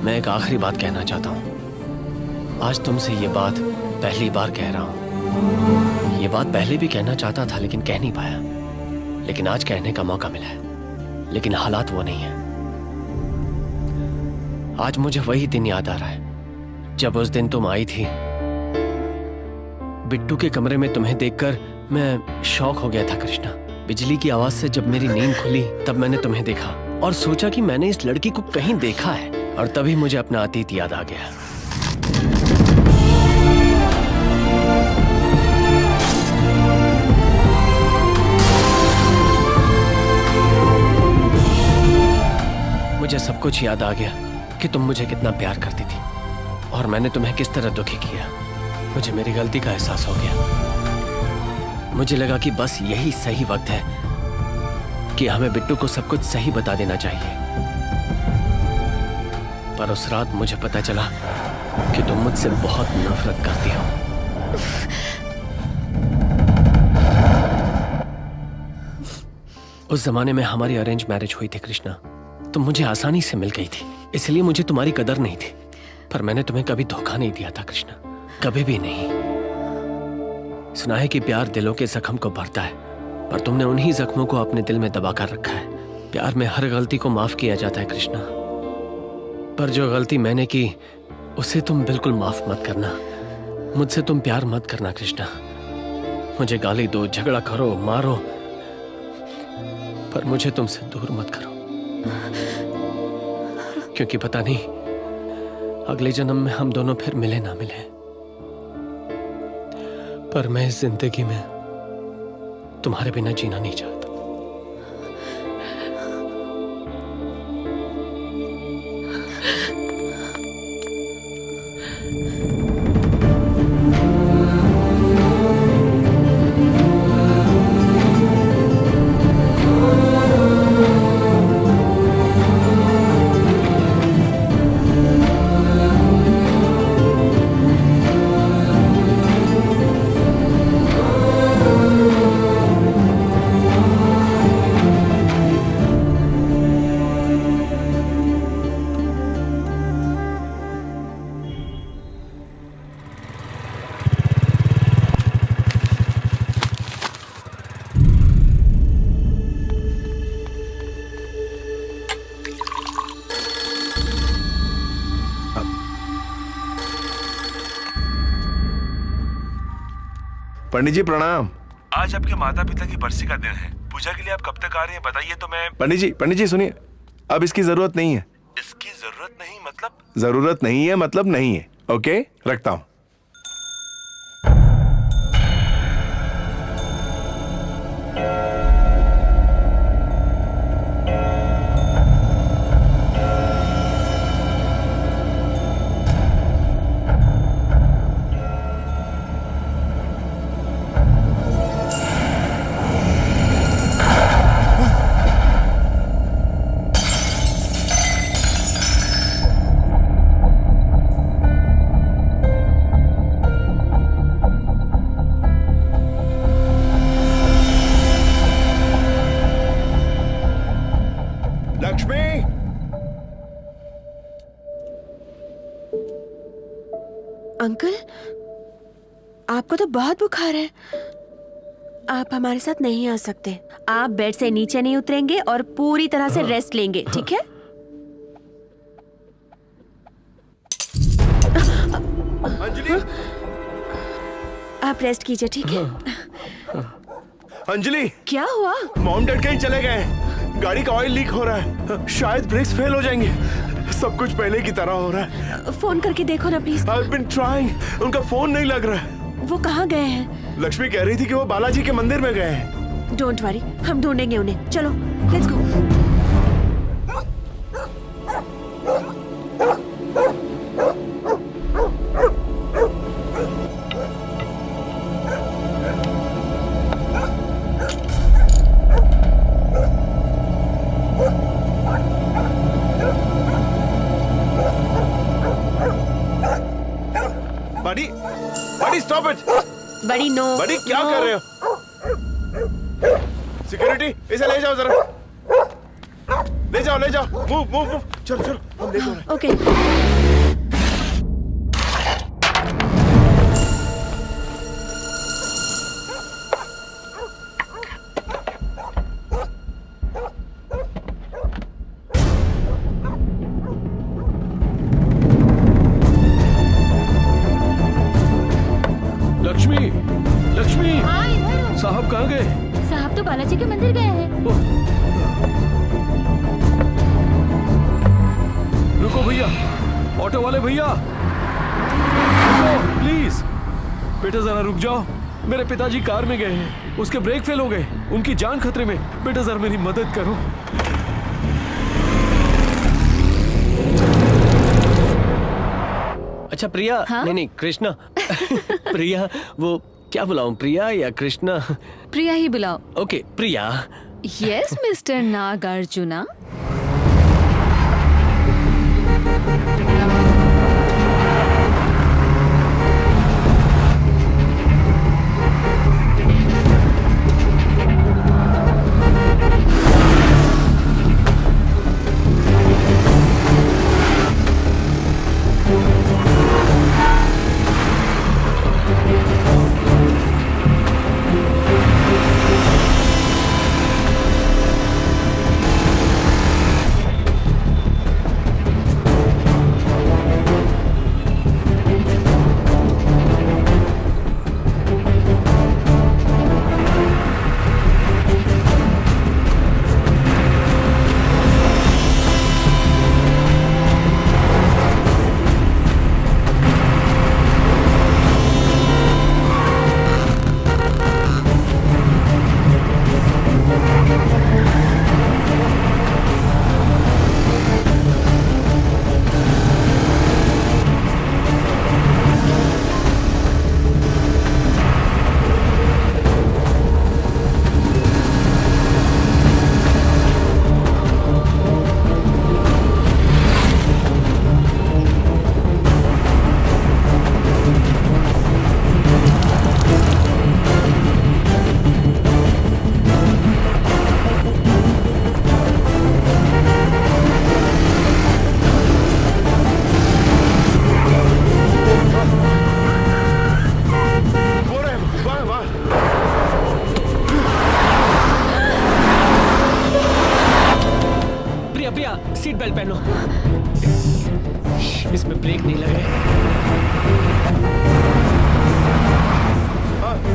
मैं एक आखिरी बात कहना चाहता हूँ। आज तुमसे ये बात पहली बार कह रहा हूँ। ये बात पहले भी कहना चाहता था लेकिन कह नहीं पाया, लेकिन आज कहने का मौका मिला है। लेकिन हालात वो नहीं है। आज मुझे वही दिन याद आ रहा है जब उस दिन तुम आई थी। बिट्टू के कमरे में तुम्हें देखकर मैं शॉक हो गया था कृष्णा। बिजली की आवाज से जब मेरी नींद खुली तब मैंने तुम्हें देखा और सोचा कि मैंने इस लड़की को कहीं देखा है, और तभी मुझे अपना अतीत याद आ गया। मुझे सब कुछ याद आ गया कि तुम मुझे कितना प्यार करती थी और मैंने तुम्हें किस तरह दुखी किया। मुझे मेरी गलती का एहसास हो गया। मुझे लगा कि बस यही सही वक्त है कि हमें बिट्टू को सब कुछ सही बता देना चाहिए। पर उस रात मुझे पता चला कि तुम मुझसे बहुत नफरत करती हो। उस जमाने में हमारी अरेंज मैरिज हुई थी कृष्णा। तुम मुझे आसानी से मिल गई थी, इसलिए मुझे तुम्हारी कदर नहीं थी। पर मैंने तुम्हें कभी धोखा नहीं दिया था कृष्णा, कभी भी नहीं। सुना है कि प्यार दिलों के जख्म को भरता है, पर तुमने उन्हीं जख्मों को अपने दिल में दबा कर रखा है। प्यार में हर गलती को माफ किया जाता है कृष्णा, पर जो गलती मैंने की उसे तुम बिल्कुल माफ मत करना। मुझसे तुम प्यार मत करना कृष्णा। मुझे गाली दो, झगड़ा करो, मारो, पर मुझे तुमसे दूर मत करो, क्योंकि पता नहीं अगले जन्म में हम दोनों फिर मिले ना मिले। पर मैं इस जिंदगी में तुम्हारे बिना जीना नहीं चाहता। पंडित जी प्रणाम। आज आपके माता पिता की बरसी का दिन है। पूजा के लिए आप कब तक आ रहे हैं बताइए तो मैं। पंडित जी सुनिए, अब इसकी जरूरत नहीं है। इसकी जरूरत नहीं मतलब? जरूरत नहीं है मतलब नहीं है। ओके, रखता हूं। अंकल, आपको तो बहुत बुखार है। आप हमारे साथ नहीं आ सकते। आप बेड से नीचे नहीं उतरेंगे और पूरी तरह से रेस्ट लेंगे, ठीक है? अंजलि, आप रेस्ट कीजिए, ठीक है? अंजलि, क्या हुआ? मॉम डैड कहीं चले गए हैं। गाड़ी का ऑयल लीक हो रहा है, शायद ब्रेक्स फेल हो जाएंगे। सब कुछ पहले की तरह हो रहा है। फोन करके देखो ना प्लीज। I've been trying, उनका फोन नहीं लग रहा है। वो कहाँ गए हैं? लक्ष्मी कह रही थी कि वो बालाजी के मंदिर में गए हैं। डोंट वरी, हम ढूंढेंगे उन्हें। चलो, लेट्स गो। बड़ी स्टॉप इट। बड़ी नो। बड़ी क्या कर रहे हो? सिक्योरिटी, इसे ले जाओ जरा। ले जाओ। मूव। चलो हम देखो। ओके। लक्ष्मी, साहब कहाँ गए? साहब तो बालाजी के मंदिर गए हैं। रुको भैया, ऑटो वाले भैया, प्लीज। बेटा जरा रुक जाओ, मेरे पिताजी कार में गए हैं, उसके ब्रेक फेल हो गए, उनकी जान खतरे में। बेटा जरा मेरी मदद करो। अच्छा प्रिया। हाँ? नहीं कृष्णा। प्रिया, वो क्या बुलाऊं, प्रिया या कृष्णा? प्रिया ही बुलाओ। Okay Priya. Yes mister Nagarjuna. इसमें ब्रेक नहीं लगे।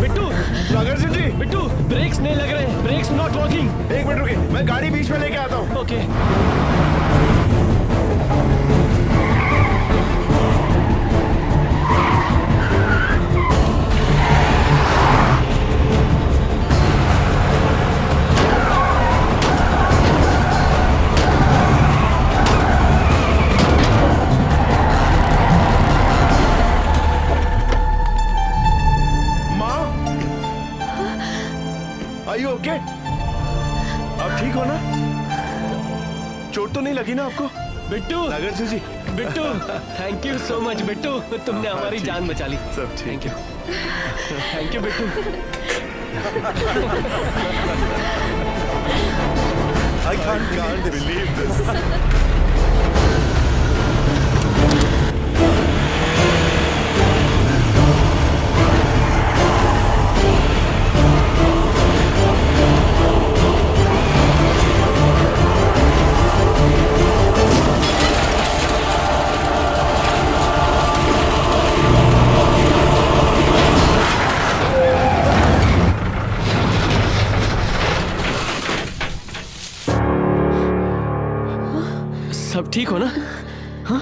बिट्टू, सागर सिंह जी, बिट्टू, ब्रेक्स नहीं लग रहे, ब्रेक्स नॉट वर्किंग। एक मिनट रुकिए, मैं गाड़ी बीच में लेके आता हूँ। ओके। ओके, आप ठीक हो ना? चोट तो नहीं लगी ना आपको? Bittu, Sagar Singh ji, Bittu, thank you so much Bittu, तुमने हमारी जान बचा ली। सब thank you, thank you Bittu. I can't believe this. सब ठीक हो ना? हाँ?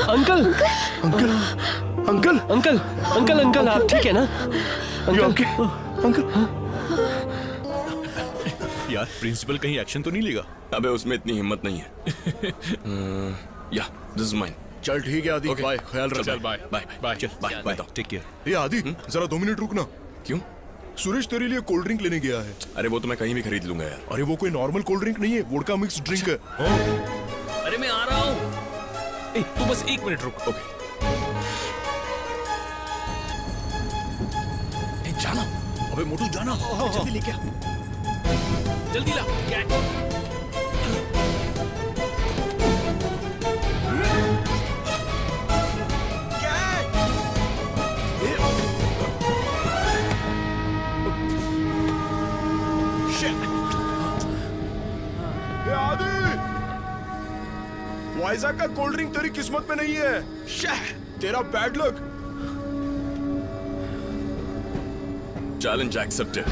Uncle, uncle, uncle, uncle, uncle, uncle, आप ठीक है ना? अंकल, अंकल, यार प्रिंसिपल कहीं एक्शन तो नहीं लेगा? अबे उसमें इतनी हिम्मत नहीं है। या दिस इज माइन। चल ठीक है आदि, बाय, ख्याल रख। चल बाय बाय बाय, चल बाय बाय, टेक केयर। ये आदि, जरा 2 मिनट रुकना। क्यों? सुरेश तेरे लिए कोल्ड ड्रिंक लेने गया है। अरे वो तो मैं कहीं भी खरीद लूंगा यार। अरे वो कोई नॉर्मल कोल्ड ड्रिंक नहीं है, वोडका मिक्स ड्रिंक है। हाँ? अरे मैं आ रहा हूँ। तू बस 1 मिनट रुक। ओके। जाना, अबे मोटू जाना, जल्दी लेके आ। जल्दी ला। वाइजा का कोल्ड ड्रिंक तेरी किस्मत में नहीं है। तेरा bad luck. Challenge accepted.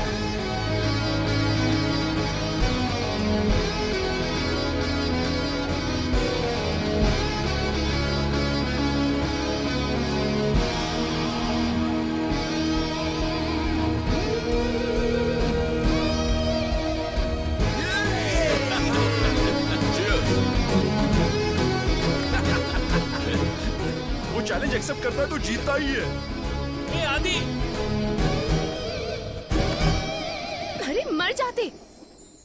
Challenge accept करता है तो जीतता ही है। ए आदि, अरे मर जाते।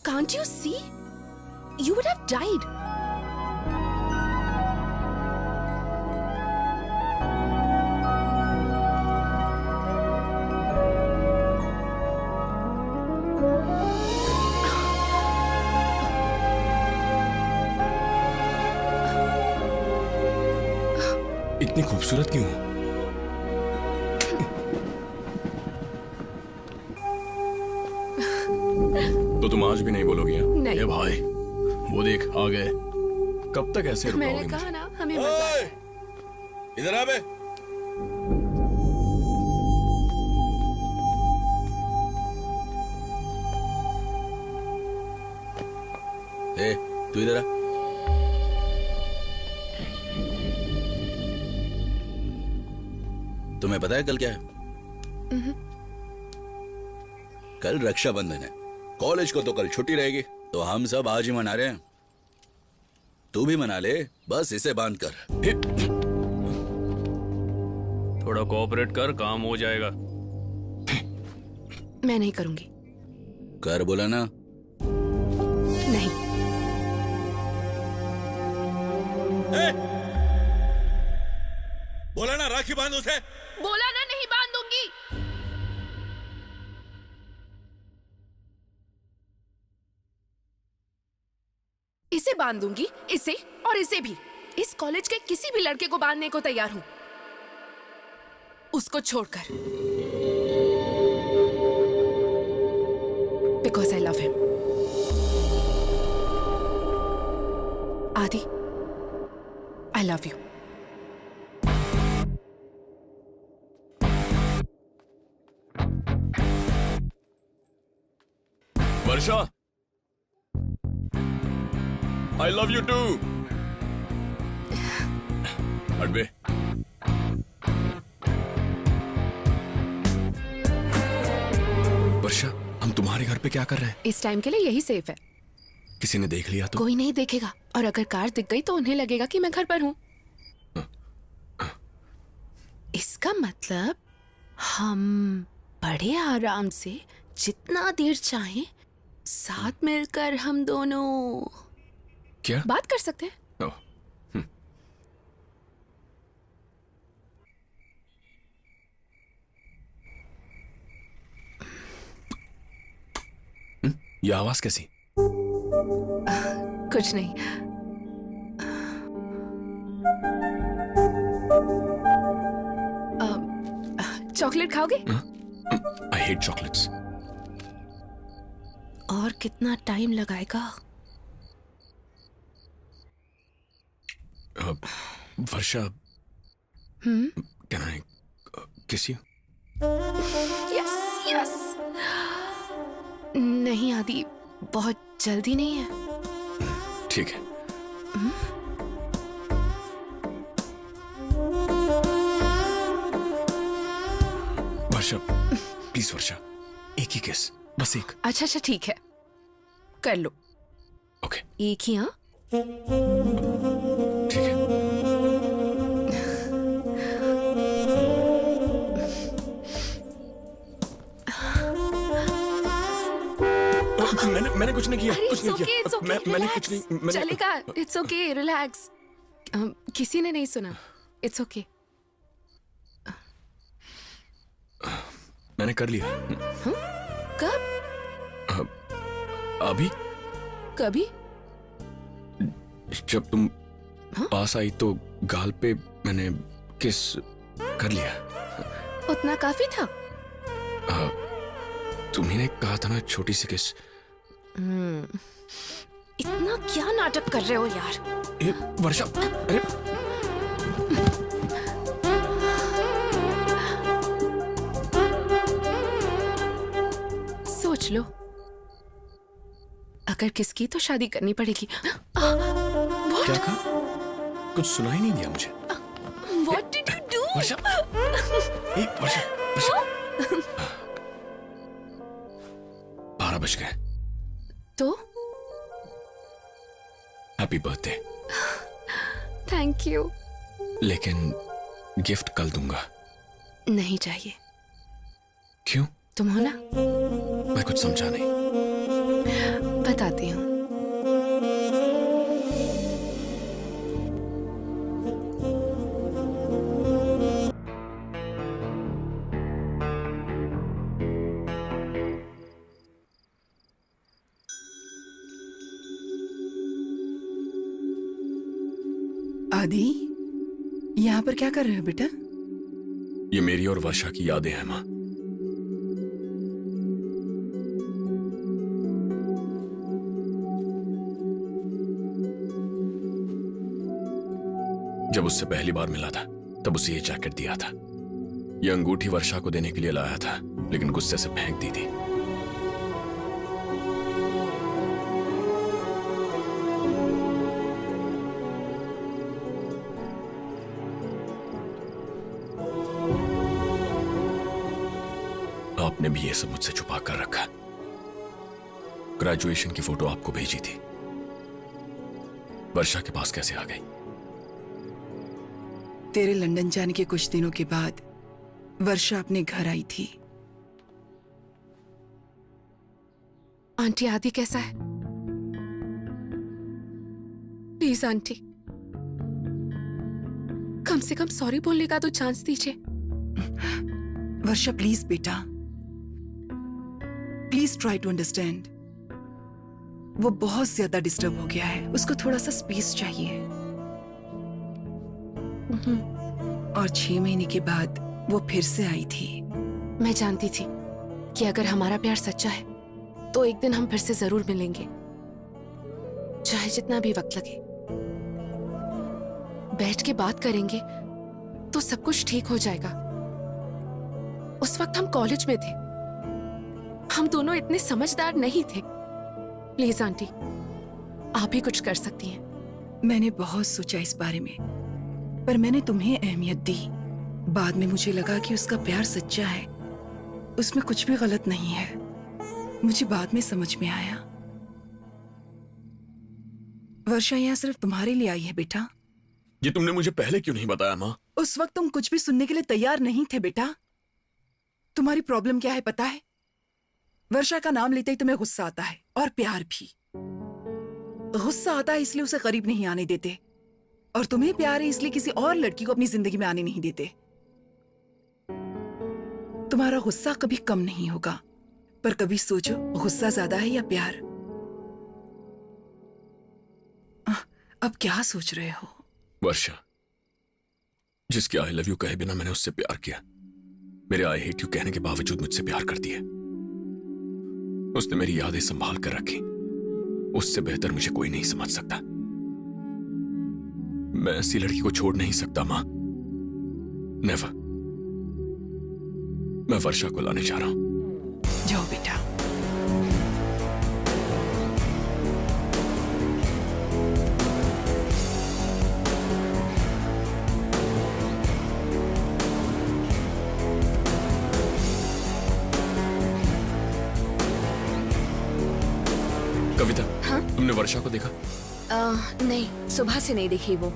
Can't you see? You would have died. इतनी खूबसूरत क्यों? तो तुम आज भी नहीं बोलोगी? नहीं। ए भाई, वो देख आ गए। कब तक ऐसे रुकोगे? मैंने कहा ना, हमें मजा आता है। इधर आ बे। ए, तू इधर आ। तुम्हें पता है कल क्या है? कल रक्षाबंधन है। कॉलेज को तो कल छुट्टी रहेगी, तो हम सब आज ही मना रहे हैं। तू भी मना ले, बस इसे बांध कर। थोड़ा कोऑपरेट कर, काम हो जाएगा। मैं नहीं करूंगी। कर बोला ना। नहीं। बोला ना राखी बांध उसे। बोला ना, नहीं बांध दूंगी। इसे बांध दूंगी, इसे और इसे भी। इस कॉलेज के किसी भी लड़के को बांधने को तैयार हूं, उसको छोड़कर। Because I love him. Adi, I love you. Varsha, I love you too. हट बे। वर्षा, हम तुम्हारे घर पे क्या कर रहे हैं? इस टाइम के लिए यही सेफ है। किसी ने देख लिया तो? कोई नहीं देखेगा, और अगर कार दिख गई तो उन्हें लगेगा कि मैं घर पर हूँ। इसका मतलब हम बड़े आराम से जितना देर चाहें साथ मिलकर हम दोनों क्या बात कर सकते हैं। ये आवाज कैसी? कुछ नहीं। चॉकलेट खाओगे? I hate chocolates. और कितना टाइम लगाएगा? वर्षा, कैन आई किस यू? Yes yes. नहीं आदि, बहुत जल्दी नहीं है। ठीक है। वर्षा प्लीज, वर्षा एक ही किस, बस एक। अच्छा अच्छा ठीक है, कर लो। ओके। एक ही। हाँ ठीक है। मैंने कुछ नहीं किया। कुछ नहीं किया। मैंने कुछ नहीं। चलेगा, इट्स ओके, रिलैक्स। किसी ने नहीं सुना, इट्स ओके। मैंने कर लिया। कब? अभी। कभी? जब तुम पास आई तो गाल पे मैंने किस कर लिया। उतना काफी था? तुम्ही ने कहा था ना छोटी सी किस। इतना क्या नाटक कर रहे हो यार? वर्षा, अरे सोच लो, अगर किसकी तो शादी करनी पड़ेगी। क्या कहा? कुछ सुनाई नहीं दिया मुझे। What did you do? वर्षा, वर्षा, वर्षा। 12 बज गए। तो हैप्पी बर्थडे। Thank you. लेकिन गिफ्ट कल दूंगा। नहीं चाहिए। क्यों? तुम हो ना? मैं कुछ समझा नहीं। बताती हूँ। आदि, यहाँ पर क्या कर रहे हो बेटा? ये मेरी और वर्षा की यादें हैं माँ। जब उससे पहली बार मिला था तब उसे ये जैकेट दिया था। ये अंगूठी वर्षा को देने के लिए लाया था, लेकिन गुस्से से फेंक दी थी। आपने भी ये सब मुझसे छुपा कर रखा। ग्रेजुएशन की फोटो आपको भेजी थी। वर्षा के पास कैसे आ गई? तेरे लंदन जाने के कुछ दिनों के बाद वर्षा अपने घर आई थी। आंटी, आदि कैसा है? प्लीज आंटी, कम से कम सॉरी बोलने का तो चांस दीजिए। वर्षा प्लीज बेटा, प्लीज ट्राई टू अंडरस्टैंड। वो बहुत ज्यादा डिस्टर्ब हो गया है, उसको थोड़ा सा स्पेस चाहिए। और 6 महीने के बाद वो फिर से आई थी। मैं जानती थी कि अगर हमारा प्यार सच्चा है तो एक दिन हम फिर से जरूर मिलेंगे, चाहे जितना भी वक्त लगे। बैठ के बात करेंगे तो सब कुछ ठीक हो जाएगा। उस वक्त हम कॉलेज में थे, हम दोनों इतने समझदार नहीं थे। प्लीज आंटी, आप ही कुछ कर सकती हैं। मैंने बहुत सोचा इस बारे में, पर मैंने तुम्हें अहमियत दी। बाद में मुझे लगा कि उसका प्यार सच्चा है, उसमें कुछ भी गलत नहीं है। मुझे बाद में समझ में आया। वर्षा यहाँ सिर्फ तुम्हारे लिए आई है बेटा। ये तुमने मुझे पहले क्यों नहीं बताया माँ? उस वक्त तुम कुछ भी सुनने के लिए तैयार नहीं थे बेटा। तुम्हारी प्रॉब्लम क्या है पता है? वर्षा का नाम लेते ही तुम्हें गुस्सा आता है, और प्यार भी। गुस्सा आता है इसलिए उसे करीब नहीं आने देते, और तुम्हें प्यार है इसलिए किसी और लड़की को अपनी जिंदगी में आने नहीं देते। तुम्हारा गुस्सा कभी कम नहीं होगा, पर कभी सोचो गुस्सा ज्यादा है या प्यार। अब क्या सोच रहे हो? वर्षा, जिसके आई लव यू कहे बिना मैंने उससे प्यार किया, मेरे आई हेट यू कहने के बावजूद मुझसे प्यार करती है। उसने मेरी यादें संभाल कर रखी। उससे बेहतर मुझे कोई नहीं समझ सकता। मैं ऐसी लड़की को छोड़ नहीं सकता मां। नेवर। मैं वर्षा को लाने जा रहा हूं। जाओ बेटा। कविता, हाँ? तुमने वर्षा को देखा? नहीं, सुबह से नहीं देखी वो।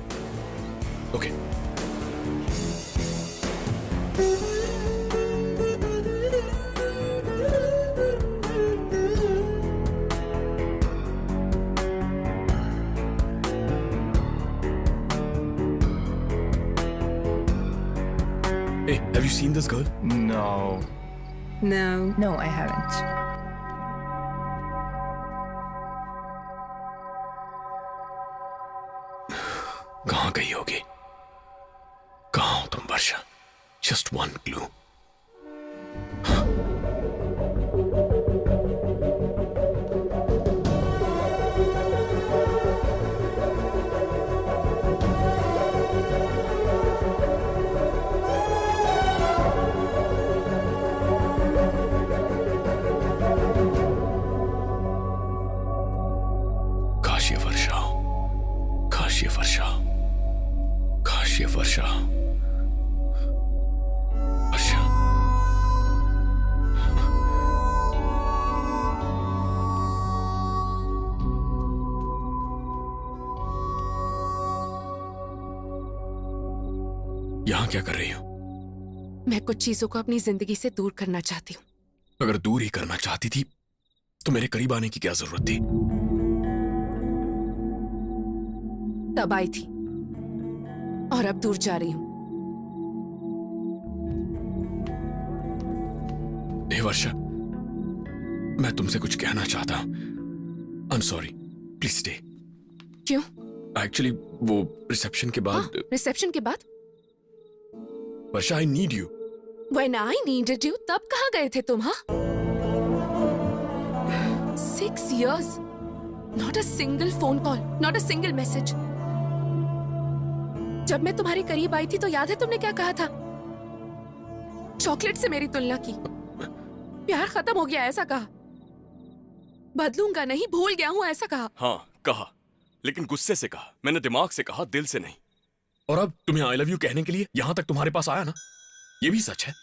Okay. Hey, have you seen this girl? No. No, I haven't. कहां गई होगी? कहां हो तुम वर्षा? Just one clue. काश ये वर्षा हो, काश ये वर्षा हो, काश ये वर्षा हो। वर्षा, यहां क्या कर रही हो? मैं कुछ चीजों को अपनी जिंदगी से दूर करना चाहती हूँ। अगर दूर ही करना चाहती थी तो मेरे करीब आने की क्या जरूरत थी? तब आई थी और अब दूर जा रही हूँ। हे वर्षा, मैं तुमसे कुछ कहना चाहता हूं। I am sorry, please stay. क्यों? एक्चुअली वो रिसेप्शन के बाद। रिसेप्शन के बाद? Varsha, I need you. When I needed you, तब कहाँ गए थे तुम? हाँ? 6 years, not a single phone call, not a single message. जब मैं तुम्हारे करीब आई थी तो याद है तुमने क्या कहा था? चॉकलेट से मेरी तुलना की। प्यार खत्म हो गया ऐसा कहा। बदलूंगा नहीं, भूल गया हूं ऐसा कहा। हाँ कहा, लेकिन गुस्से से कहा। मैंने दिमाग से कहा, दिल से नहीं। और अब तुम्हें आई लव यू कहने के लिए यहां तक तुम्हारे पास आया ना, ये भी सच है।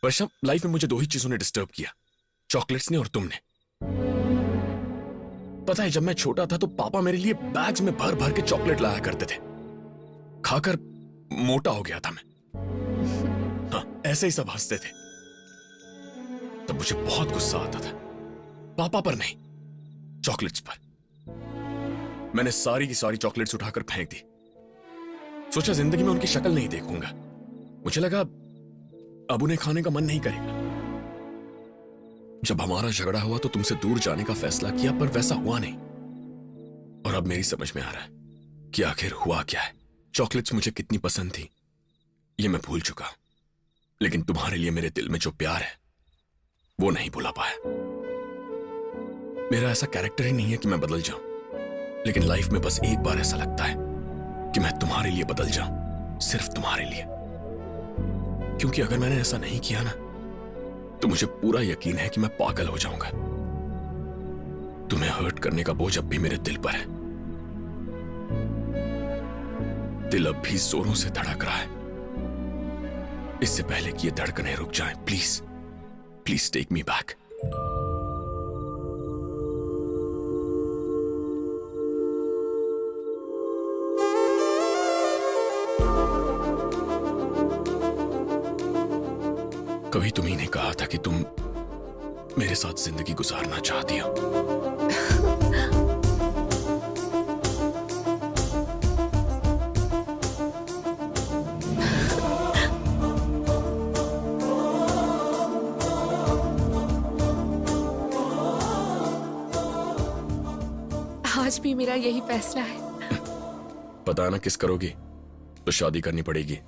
वर्षा, लाइफ में मुझे 2 ही चीजों ने डिस्टर्ब किया, चॉकलेट्स ने और तुमने। पता है, जब मैं छोटा था तो पापा मेरे लिए बैग्स में भर भर के चॉकलेट लाया करते थे। खाकर मोटा हो गया था मैं। हाँ, ऐसे ही सब हंसते थे। तब मुझे बहुत गुस्सा आता था, पापा पर नहीं, चॉकलेट्स पर। मैंने सारी की सारी चॉकलेट्स उठाकर फेंक दी। सोचा जिंदगी में उनकी शक्ल नहीं देखूंगा। मुझे लगा अब उन्हें खाने का मन नहीं करेगा। जब हमारा झगड़ा हुआ तो तुमसे दूर जाने का फैसला किया, पर वैसा हुआ नहीं। और अब मेरी समझ में आ रहा है कि आखिर हुआ क्या है। चॉकलेट्स मुझे कितनी पसंद थी ये मैं भूल चुका, लेकिन तुम्हारे लिए मेरे दिल में जो प्यार है वो नहीं भुला पाया। मेरा ऐसा कैरेक्टर ही नहीं है कि मैं बदल जाऊं, लेकिन लाइफ में बस एक बार ऐसा लगता है कि मैं तुम्हारे लिए बदल जाऊं, सिर्फ तुम्हारे लिए। क्योंकि अगर मैंने ऐसा नहीं किया ना, तो मुझे पूरा यकीन है कि मैं पागल हो जाऊंगा। तुम्हें हर्ट करने का बोझ अब भी मेरे दिल पर है। दिल अब भी जोरों से धड़क रहा है। इससे पहले कि ये धड़कनें रुक जाएं, please please take me back. कभी तुम्ही ने कहा था कि तुम मेरे साथ जिंदगी गुजारना चाहती हो। आज भी मेरा यही फैसला है। पता ना किस करोगी, तो शादी करनी पड़ेगी।